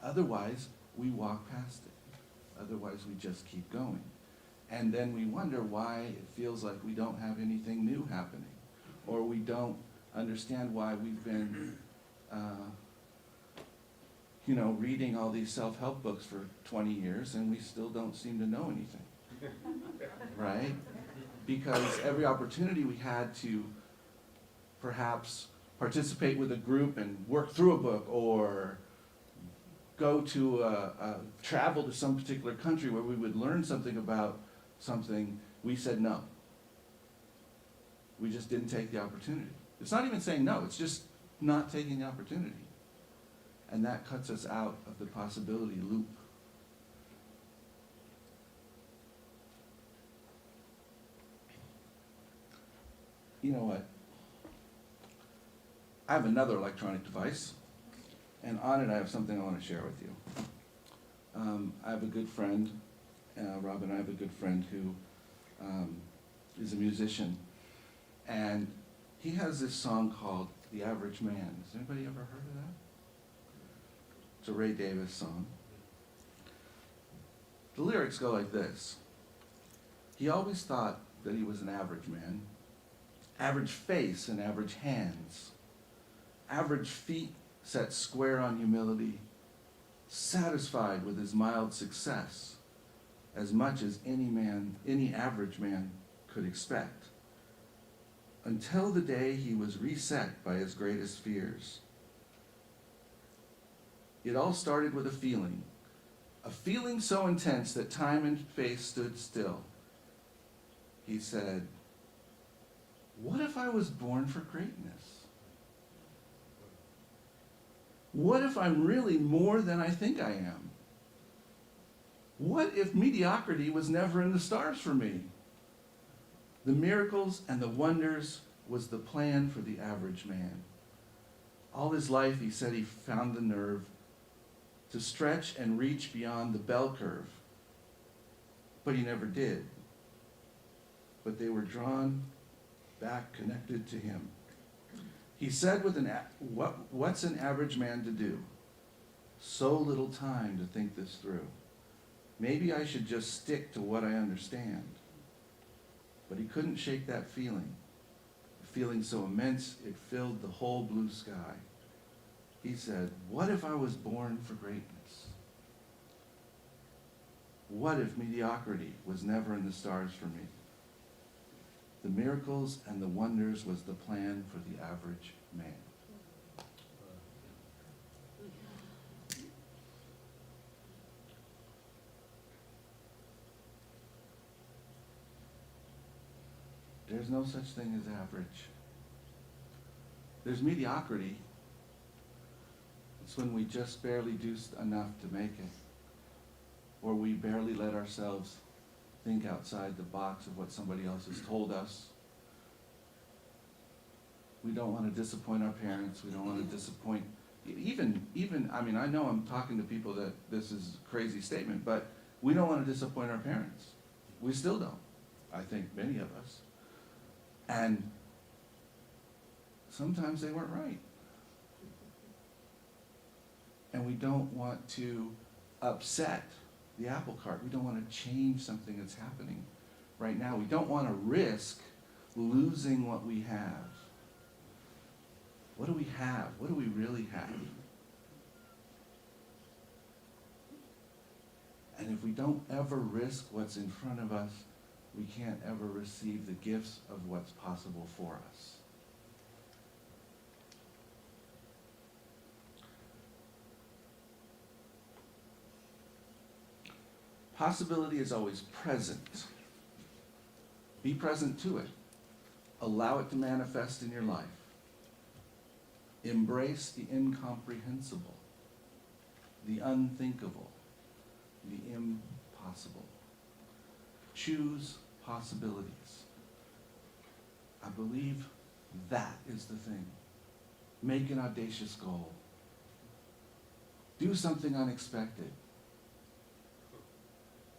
Otherwise, we walk past it. Otherwise, we just keep going. And then we wonder why it feels like we don't have anything new happening. Or we don't understand why we've been, reading all these self-help books for 20 years and we still don't seem to know anything. Right? Because every opportunity we had to perhaps participate with a group and work through a book, or go to travel to some particular country where we would learn something about something, we said no. We just didn't take the opportunity. It's not even saying no, it's just not taking the opportunity. And that cuts us out of the possibility loop. You know what? I have another electronic device, and on it I have something I want to share with you. I have a good friend, Rob and I have a good friend who is a musician, and he has this song called The Average Man. Has anybody ever heard of that? It's a Ray Davis song. The lyrics go like this. He always thought that he was an average man. Average face and average hands. Average feet set square on humility. Satisfied with his mild success. As much as any average man could expect. Until the day he was reset by his greatest fears. It all started with a feeling so intense that time and space stood still. He said, what if I was born for greatness? What if I'm really more than I think I am? What if mediocrity was never in the stars for me? The miracles and the wonders was the plan for the average man. All his life he said he found the nerve to stretch and reach beyond the bell curve. But he never did. But they were drawn back, connected to him. He said what's an average man to do? So little time to think this through. Maybe I should just stick to what I understand. But he couldn't shake that feeling. A feeling so immense it filled the whole blue sky. He said, what if I was born for greatness? What if mediocrity was never in the stars for me? The miracles and the wonders was the plan for the average man. There's no such thing as average. There's mediocrity. It's when we just barely do enough to make it. Or we barely let ourselves think outside the box of what somebody else has told us. We don't want to disappoint our parents. We don't want to disappoint, I know I'm talking to people that this is a crazy statement, but we don't want to disappoint our parents. We still don't, I think, many of us. And sometimes they weren't right. And we don't want to upset the apple cart. We don't want to change something that's happening right now. We don't want to risk losing what we have. What do we have? What do we really have? And if we don't ever risk what's in front of us, we can't ever receive the gifts of what's possible for us. Possibility is always present. Be present to it. Allow it to manifest in your life. Embrace the incomprehensible, the unthinkable, the impossible. Choose possibilities. I believe that is the thing. Make an audacious goal. Do something unexpected.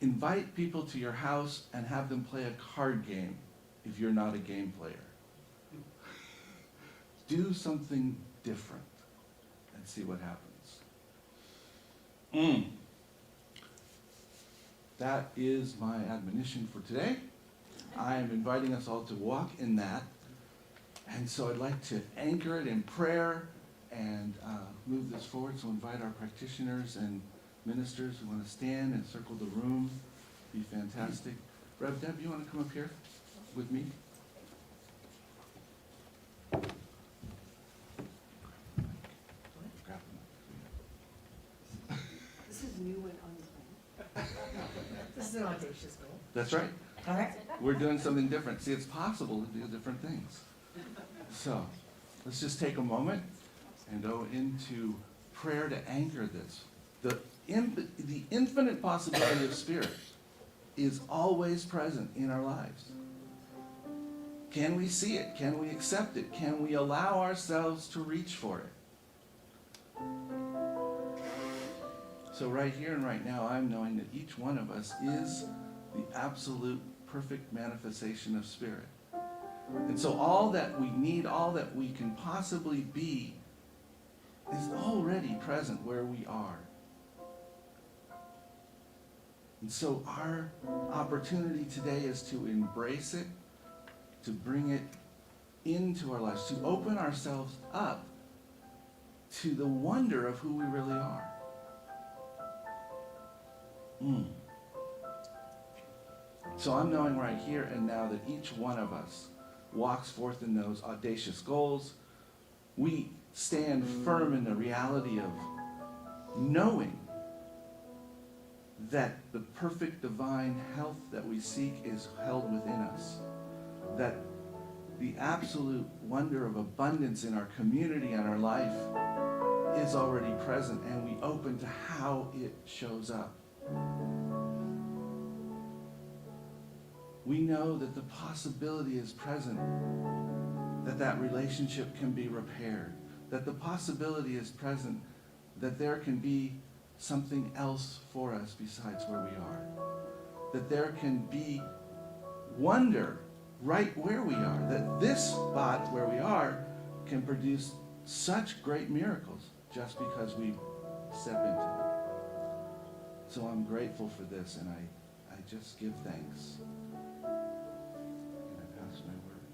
Invite people to your house and have them play a card game if you're not a game player. Do something different and see what happens. That is my admonition for today. I am inviting us all to walk in that. And so I'd like to anchor it in prayer and move this forward. So invite our practitioners and ministers who want to stand and circle the room. Be fantastic. Rev Deb, you want to come up here with me? Grab the mic. This is new and unplanned. This is an audacious goal. That's right. All right. We're doing something different. See, it's possible to do different things. So let's just take a moment and go into prayer to anchor this. The infinite possibility of spirit is always present in our lives. Can we see it? Can we accept it? Can we allow ourselves to reach for it? So right here and right now, I'm knowing that each one of us is the absolute perfect manifestation of spirit. And so all that we need, all that we can possibly be, is already present where we are. And so our opportunity today is to embrace it, to bring it into our lives, to open ourselves up to the wonder of who we really are. So I'm knowing right here and now that each one of us walks forth in those audacious goals. We stand firm in the reality of knowing that the perfect divine health that we seek is held within us. That the absolute wonder of abundance in our community and our life is already present, and we open to how it shows up. We know that the possibility is present that that relationship can be repaired, that the possibility is present that there can be something else for us besides where we are, that there can be wonder right where we are, that this spot where we are can produce such great miracles just because we step into it. So I'm grateful for this, and I just give thanks. And I pass my word.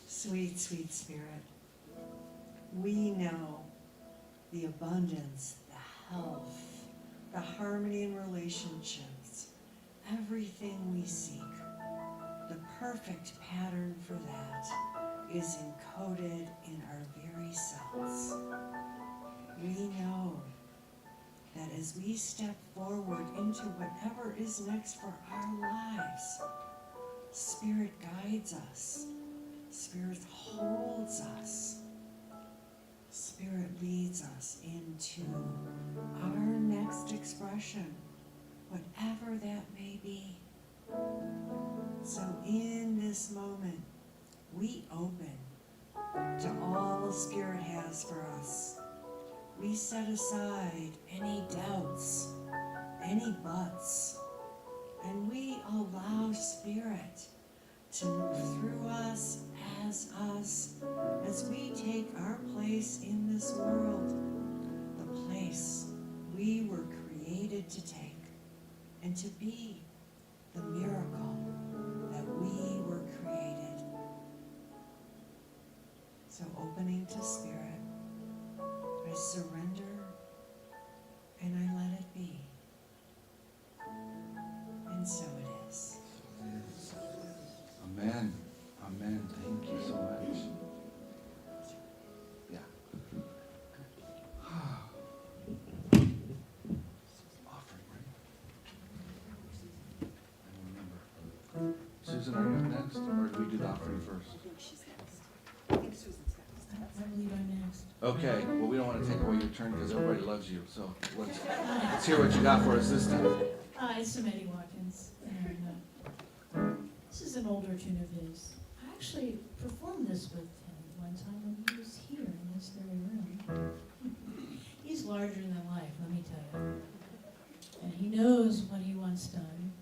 Sweet, sweet Spirit, we know the abundance, the health, the harmony in relationships, everything we seek. The perfect pattern for that is encoded in our very selves. We know that as we step forward into whatever is next for our lives, Spirit guides us. Spirit holds us. Spirit leads us into our next expression, whatever that may be. So in this moment, we open to all Spirit has for us. We set aside any doubts, any buts, and we allow Spirit to move through us, as we take our place in this world, the place we were created to take, and to be the miracle that we were created. So opening to Spirit, I surrender and I let it be. And so it is. Amen. Amen. Thank you so much. Yeah. Offering, right? I don't remember. Susan, are you up next? Or do we do the offering first? I think she's next. I think Susan's next. I believe I'm next. Okay, well, we don't want to take away your turn because everybody loves you, so let's hear what you got for us this time. It's Eddie Watkins, and this is an older tune of his. I actually performed this with him one time when he was here in this very room. He's larger than life, let me tell you. And he knows what he wants done,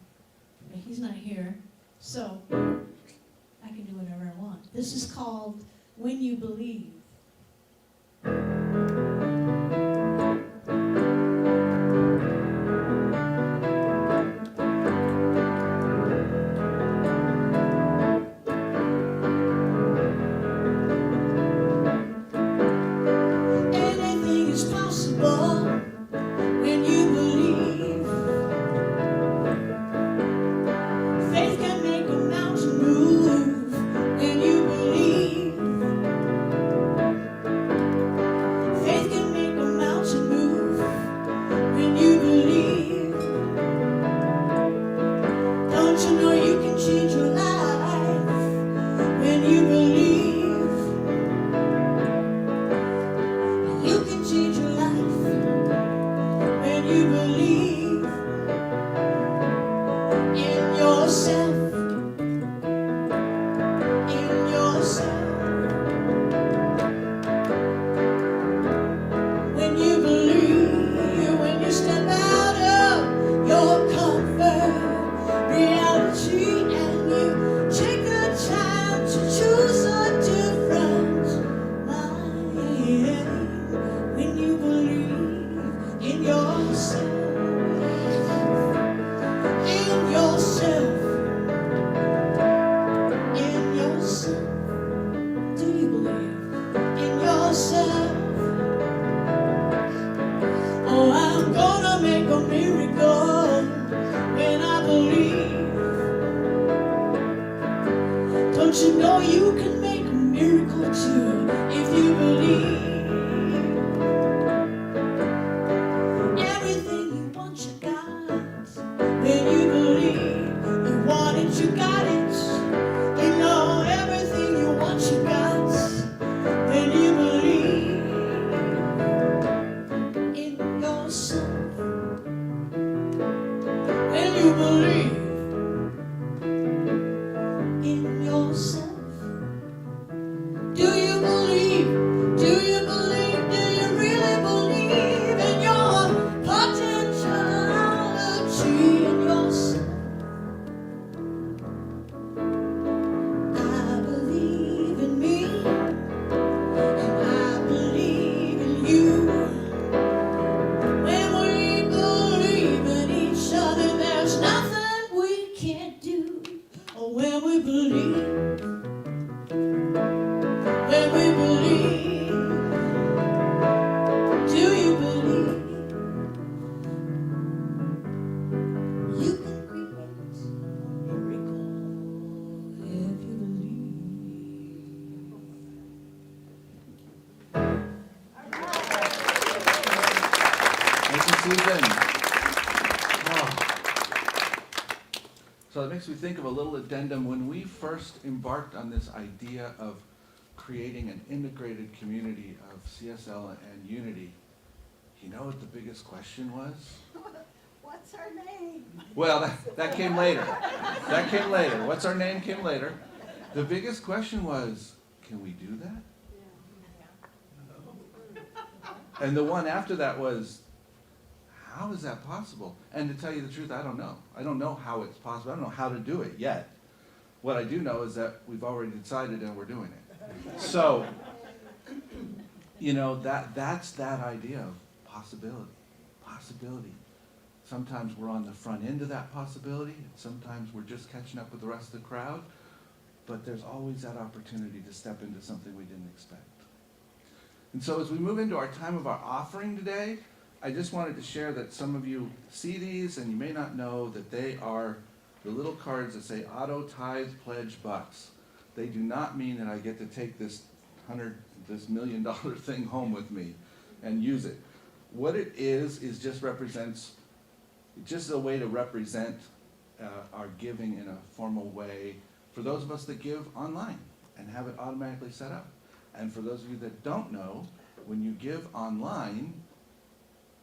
but he's not here, so I can do whatever I want. This is called When You Believe. Anything is possible when you believe. Faith can make a mountain move when you believe. Faith can make a mountain move when you believe. Don't you know you can change your life when you believe? You can change your life when you believe in yourself, in yourself. When you believe, when you step out of your comfort reality and you take the time to choose a different life. When you believe in yourself, in yourself, in yourself. Do you believe in yourself? Oh, I'm gonna make a miracle when I believe. Don't you know you can make a miracle too if you believe? Everything you want, you got. When you believe you want it, you got it. You know everything you want, you got. When you believe in yourself, when you believe in yourself. Do you believe? Do you believe? Do you really believe in your potentiality in yourself? I believe in me, and I believe in you. When we believe in each other, there's nothing we can't do. Oh, when we believe. When we believe, do you believe you can create a miracle if you believe? Thank you, Susan. Oh. So it makes me think of a little addendum. When we first embarked on this idea of creating an integrated community of CSL and Unity, you know what the biggest question was? What's our name? Well, that came later. That came later. What's our name came later. The biggest question was, can we do that? And the one after that was, how is that possible? And to tell you the truth, I don't know. I don't know how it's possible. I don't know how to do it yet. What I do know is that we've already decided and we're doing it. So, you know, that's that idea of possibility. Possibility. Sometimes we're on the front end of that possibility, and sometimes we're just catching up with the rest of the crowd, but there's always that opportunity to step into something we didn't expect. And so as we move into our time of our offering today, I just wanted to share that some of you see these and you may not know that they are the little cards that say Auto Tithe Pledge Bucks. They do not mean that I get to take this $1 million thing home with me and use it. What it is just represents, just a way to represent our giving in a formal way for those of us that give online and have it automatically set up. And for those of you that don't know, when you give online,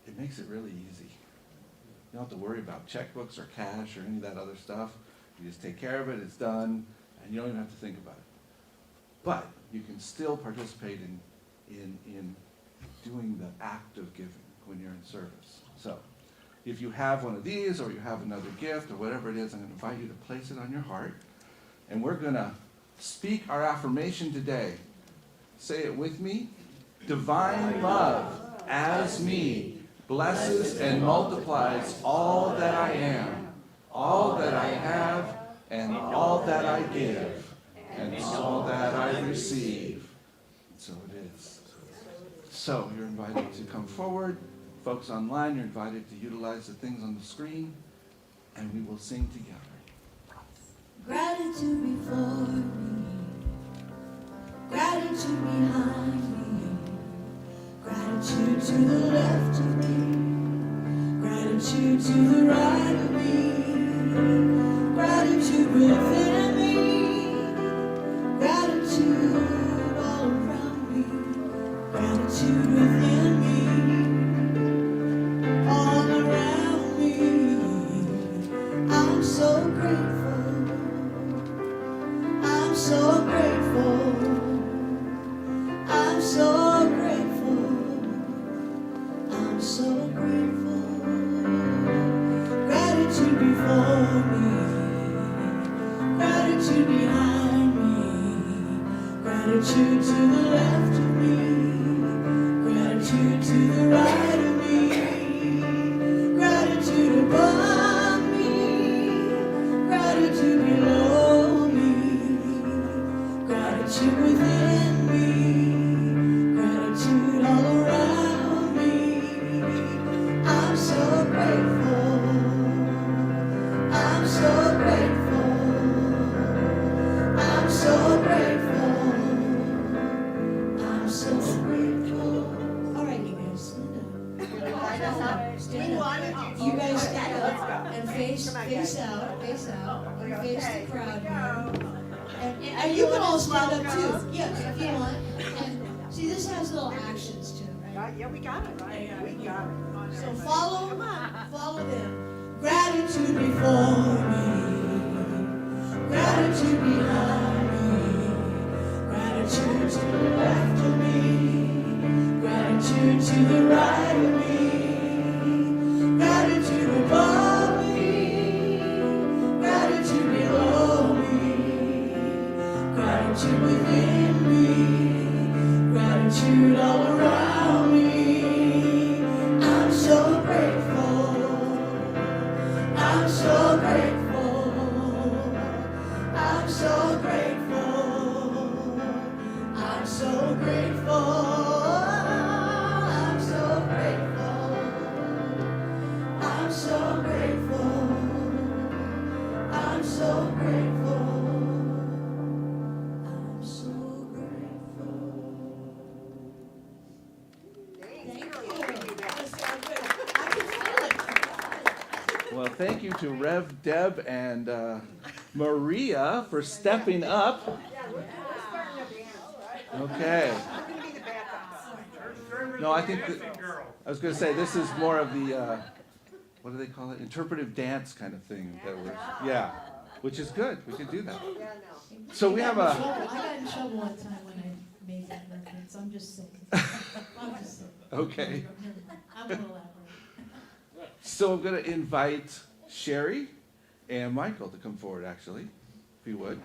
it makes it really easy. You don't have to worry about checkbooks or cash or any of that other stuff. You just take care of it, it's done, and you don't even have to think about it. But you can still participate in doing the act of giving when you're in service. So if you have one of these or you have another gift or whatever it is, I'm going to invite you to place it on your heart. And we're going to speak our affirmation today. Say it with me. Divine love as me blesses and multiplies all that I am, all that I have, and all that I give, and all that I receive. So it is. So you're invited to come forward. Folks online, you're invited to utilize the things on the screen, and we will sing together. Gratitude before me, gratitude behind me, gratitude to the left of me, gratitude to the right of me, gratitude within me, gratitude all around me, gratitude within me, all around me. I'm so grateful. I'm so grateful. I'm so grateful. I'm so grateful. Gratitude before me, gratitude behind me, gratitude to the left of me, gratitude to the right of me, gratitude above me, gratitude below me, gratitude within me, gratitude all around me. I'm so grateful. I'm so grateful. I'm so grateful. I'm so grateful. All right, you guys, stand up. Stand up. You guys stand up and face out, and face the crowd here. And you can all stand up too, yes, if you want. And see, this has little actions to it, right? Yeah, we got it, right? We got it. So follow them. Gratitude before me, gratitude behind me, gratitude to the left of me, gratitude to the right of me, gratitude above me, gratitude below me, gratitude within me, gratitude all around me. I'm so grateful. I'm so grateful. I'm so grateful. I'm so grateful. I'm so grateful. I'm so grateful. I'm so grateful. I'm so grateful. Thank you. I can feel it. Well, thank you to Rev Deb and Maria for stepping up. Yeah, we're starting to dance, right? Okay. We're gonna be the backups. No, I think I was going to say this is more of the what do they call it? Interpretive dance kind of thing. That was, yeah, which is good. We could do that. Yeah, no. So we have a. I got in trouble one time when I made that reference. I'm just saying. I'm just saying. Okay. I'm gonna elaborate. So I'm going to invite Sherry and Michael to come forward, actually, if you would.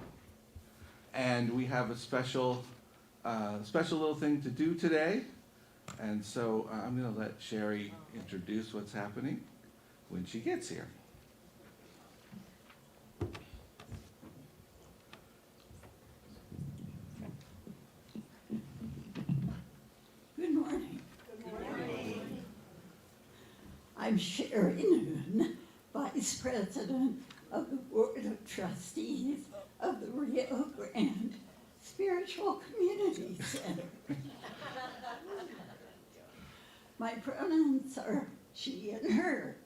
And we have a special little thing to do today. And so I'm going to let Sherry introduce what's happening when she gets here. Good morning. I'm Sherry Noon, Vice President of the Board of Trustees of the Rio Grande Spiritual Community Center. My pronouns are she and her.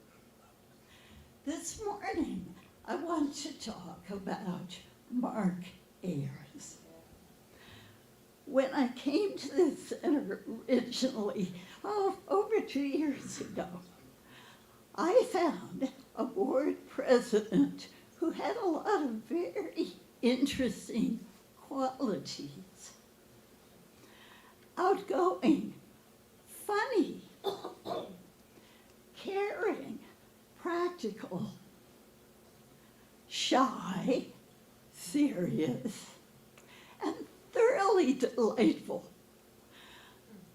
This morning, I want to talk about Mark Ayers. When I came to this center originally, over 2 years ago, I found a board president who had a lot of very interesting qualities. Outgoing, funny, caring, practical, shy, serious, and thoroughly delightful.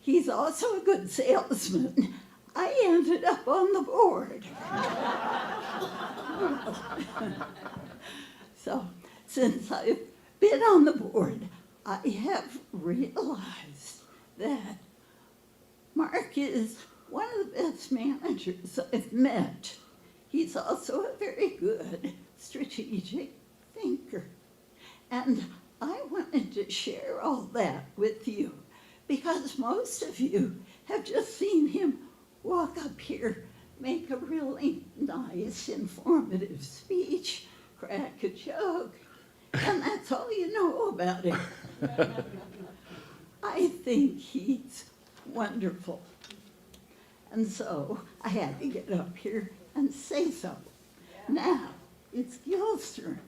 He's also a good salesman. I ended up on the board. So, since I've been on the board, I have realized that Mark is one of the best managers I've met. He's also a very good strategic thinker. And I wanted to share all that with you because most of you have just seen him walk up here, make a really nice, informative speech, crack a joke, and that's all you know about him. I think he's wonderful. And so I had to get up here and say so. Now, it's Gil's turn.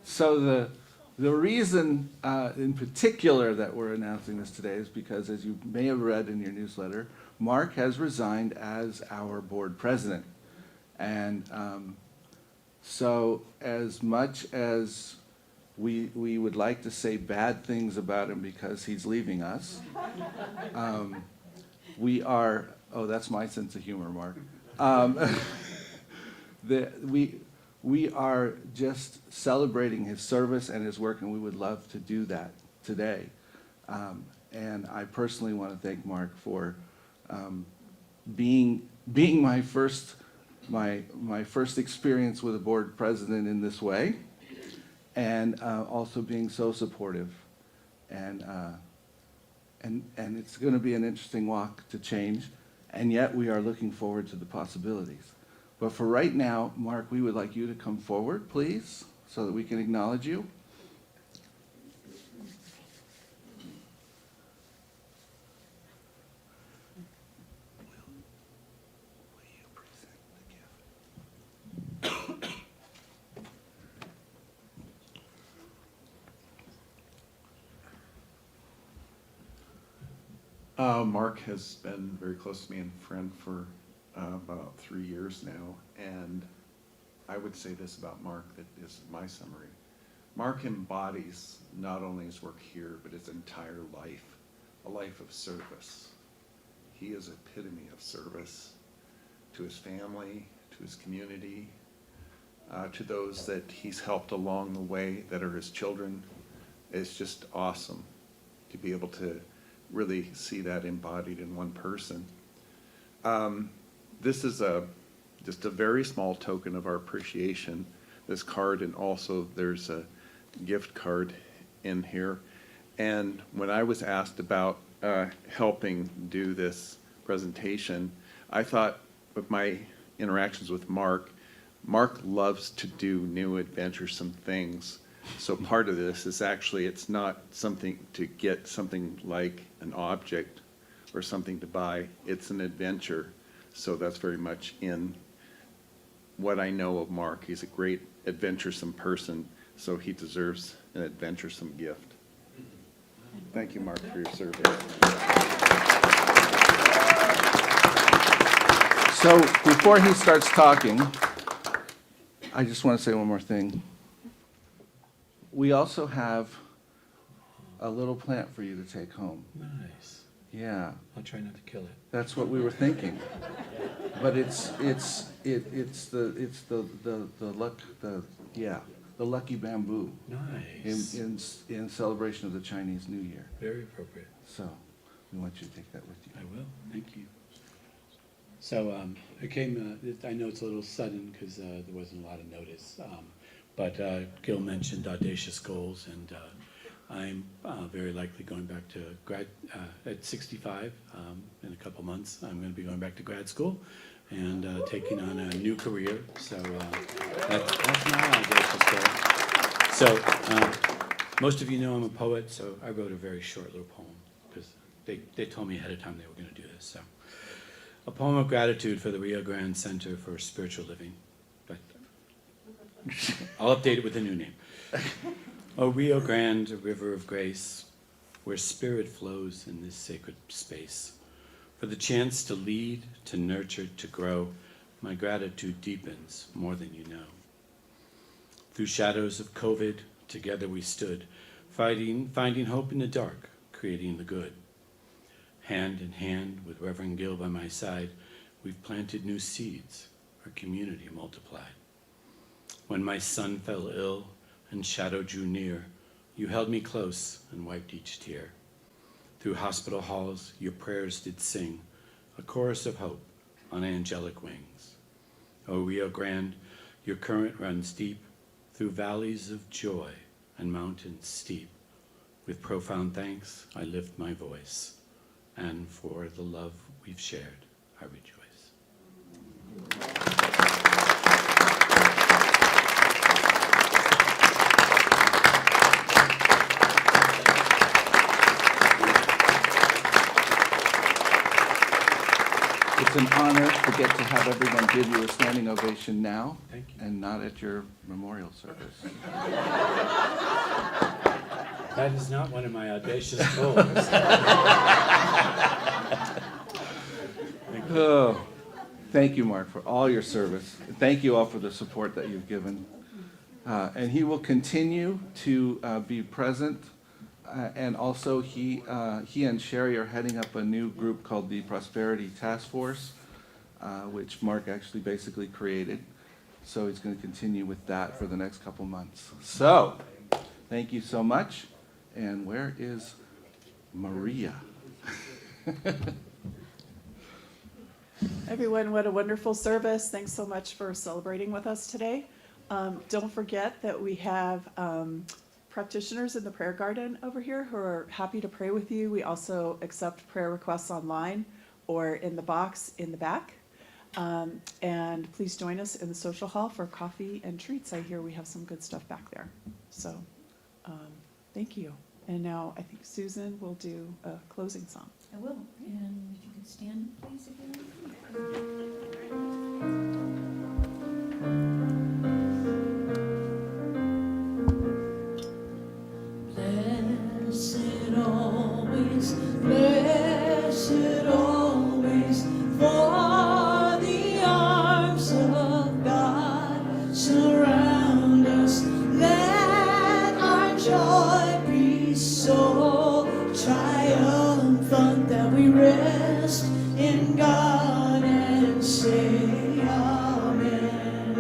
So the reason in particular that we're announcing this today is because, as you may have read in your newsletter, Mark has resigned as our board president. And so as much as we would like to say bad things about him because he's leaving us, we are, oh, that's my sense of humor, Mark. We are just celebrating his service and his work, and we would love to do that today. And I personally want to thank Mark for being my first experience with a board president in this way, and also being so supportive. And it's going to be an interesting walk to change, and yet we are looking forward to the possibilities. But for right now, Mark, we would like you to come forward, please, so that we can acknowledge you. Will you present the gift? Mark has been very close to me and friend for about 3 years now, and I would say this about Mark that is my summary. Mark embodies not only his work here, but his entire life, a life of service. He is epitome of service to his family, to his community, to those that he's helped along the way that are his children. It's just awesome to be able to really see that embodied in one person. This is just a very small token of our appreciation, this card, and also there's a gift card in here. And when I was asked about helping do this presentation, I thought of my interactions with Mark. Mark loves to do new adventuresome things. So part of this is actually, it's not something to get something like an object or something to buy. It's an adventure. So that's very much in what I know of Mark. He's a great adventuresome person, so he deserves an adventuresome gift. Thank you, Mark, for your service. So before he starts talking, I just want to say one more thing. We also have a little plant for you to take home. Nice. Yeah, I'll try not to kill it. that's what we were thinking. But it's the lucky bamboo Nice. in celebration of the Chinese New Year. Very appropriate. So we want you to take that with you. I will. Thank you. So I came, I know it's a little sudden because there wasn't a lot of notice, but Gil mentioned audacious goals, and I'm very likely going back to grad, at 65, in a couple months, I'm going to be going back to grad school and taking on a new career. So that's my audacious goal. So Most of you know I'm a poet, so I wrote a very short little poem because they told me ahead of time they were going to do this. So, a poem of gratitude for the Rio Grande Center for Spiritual Living. But I'll update it with a new name. O Rio Grande, a river of grace, where spirit flows in this sacred space. For the chance to lead, to nurture, to grow, my gratitude deepens more than you know. Through shadows of COVID, together we stood, finding hope in the dark, creating the good. Hand in hand with Reverend Gill by my side, we've planted new seeds, our community multiplied. When my son fell ill and shadow drew near, you held me close and wiped each tear. Through hospital halls, your prayers did sing, a chorus of hope on angelic wings. O Rio Grande, your current runs deep through valleys of joy and mountains steep. With profound thanks, I lift my voice, and for the love we've shared, I rejoice. It's an honor to get to have everyone give you a standing ovation now. Thank you. And not at your memorial service. That is not one of my audacious goals. Oh, thank you, Mark, for all your service. Thank you all for the support that you've given. And he will continue to be present. And also, he and Sherry are heading up a new group called the Prosperity Task Force, which Mark actually basically created. So he's going to continue with that for the next couple months. So, thank you so much. And where is Maria? Everyone, what a wonderful service. Thanks so much for celebrating with us today. Don't forget that we have practitioners in the prayer garden over here who are happy to pray with you. We also accept prayer requests online or in the box in the back. And please join us in the social hall for coffee and treats. I hear we have some good stuff back there. So thank you. And now I think Susan will do a closing song. I will. And if you can stand, please, if you Blessed always, blessed always, for the arms of God surround us. Let our joy be so triumphant that we rest in God and say amen.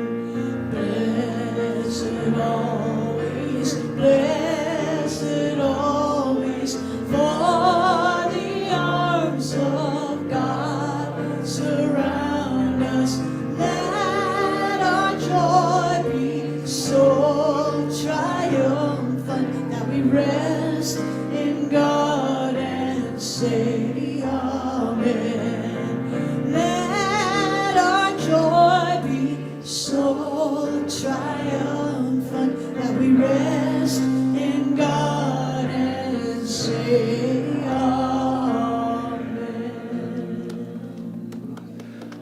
Blessed always, blessed always, for the arms of God surround us. Let our joy be so triumphant that we rest in God and say amen. Let our joy be so triumphant that we rest in God and say amen.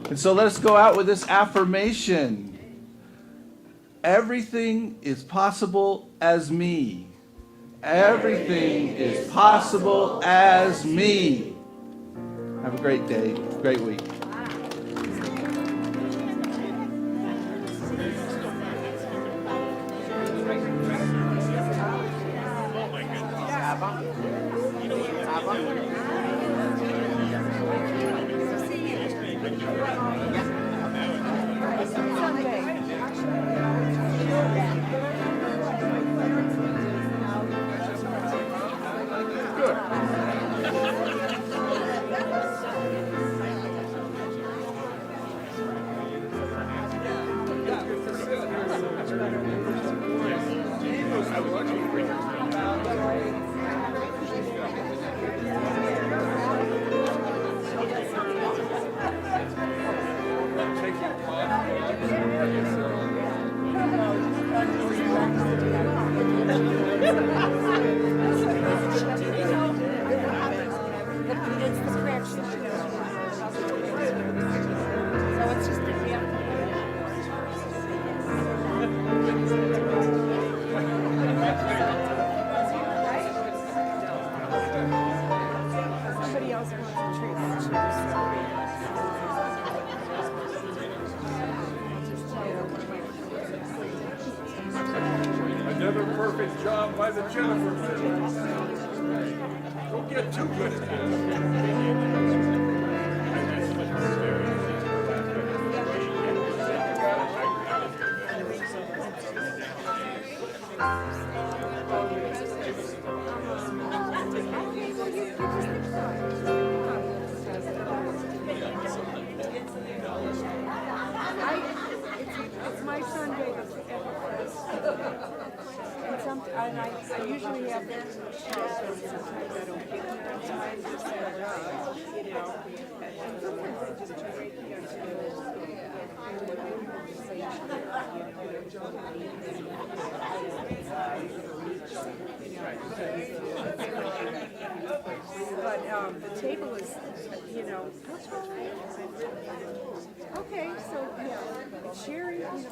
And so let us go out with this affirmation. Everything is possible as me. Everything is possible as me. Have a great day, great week. Nice job by the Jennifer family. Don't get too good at this. It's my Sunday that's and I usually have them in the shed, and sometimes I don't get there in time to set it up, you know. And sometimes I just try right here but the table is, you know, what's wrong? Okay, so yeah, Sherry, you know.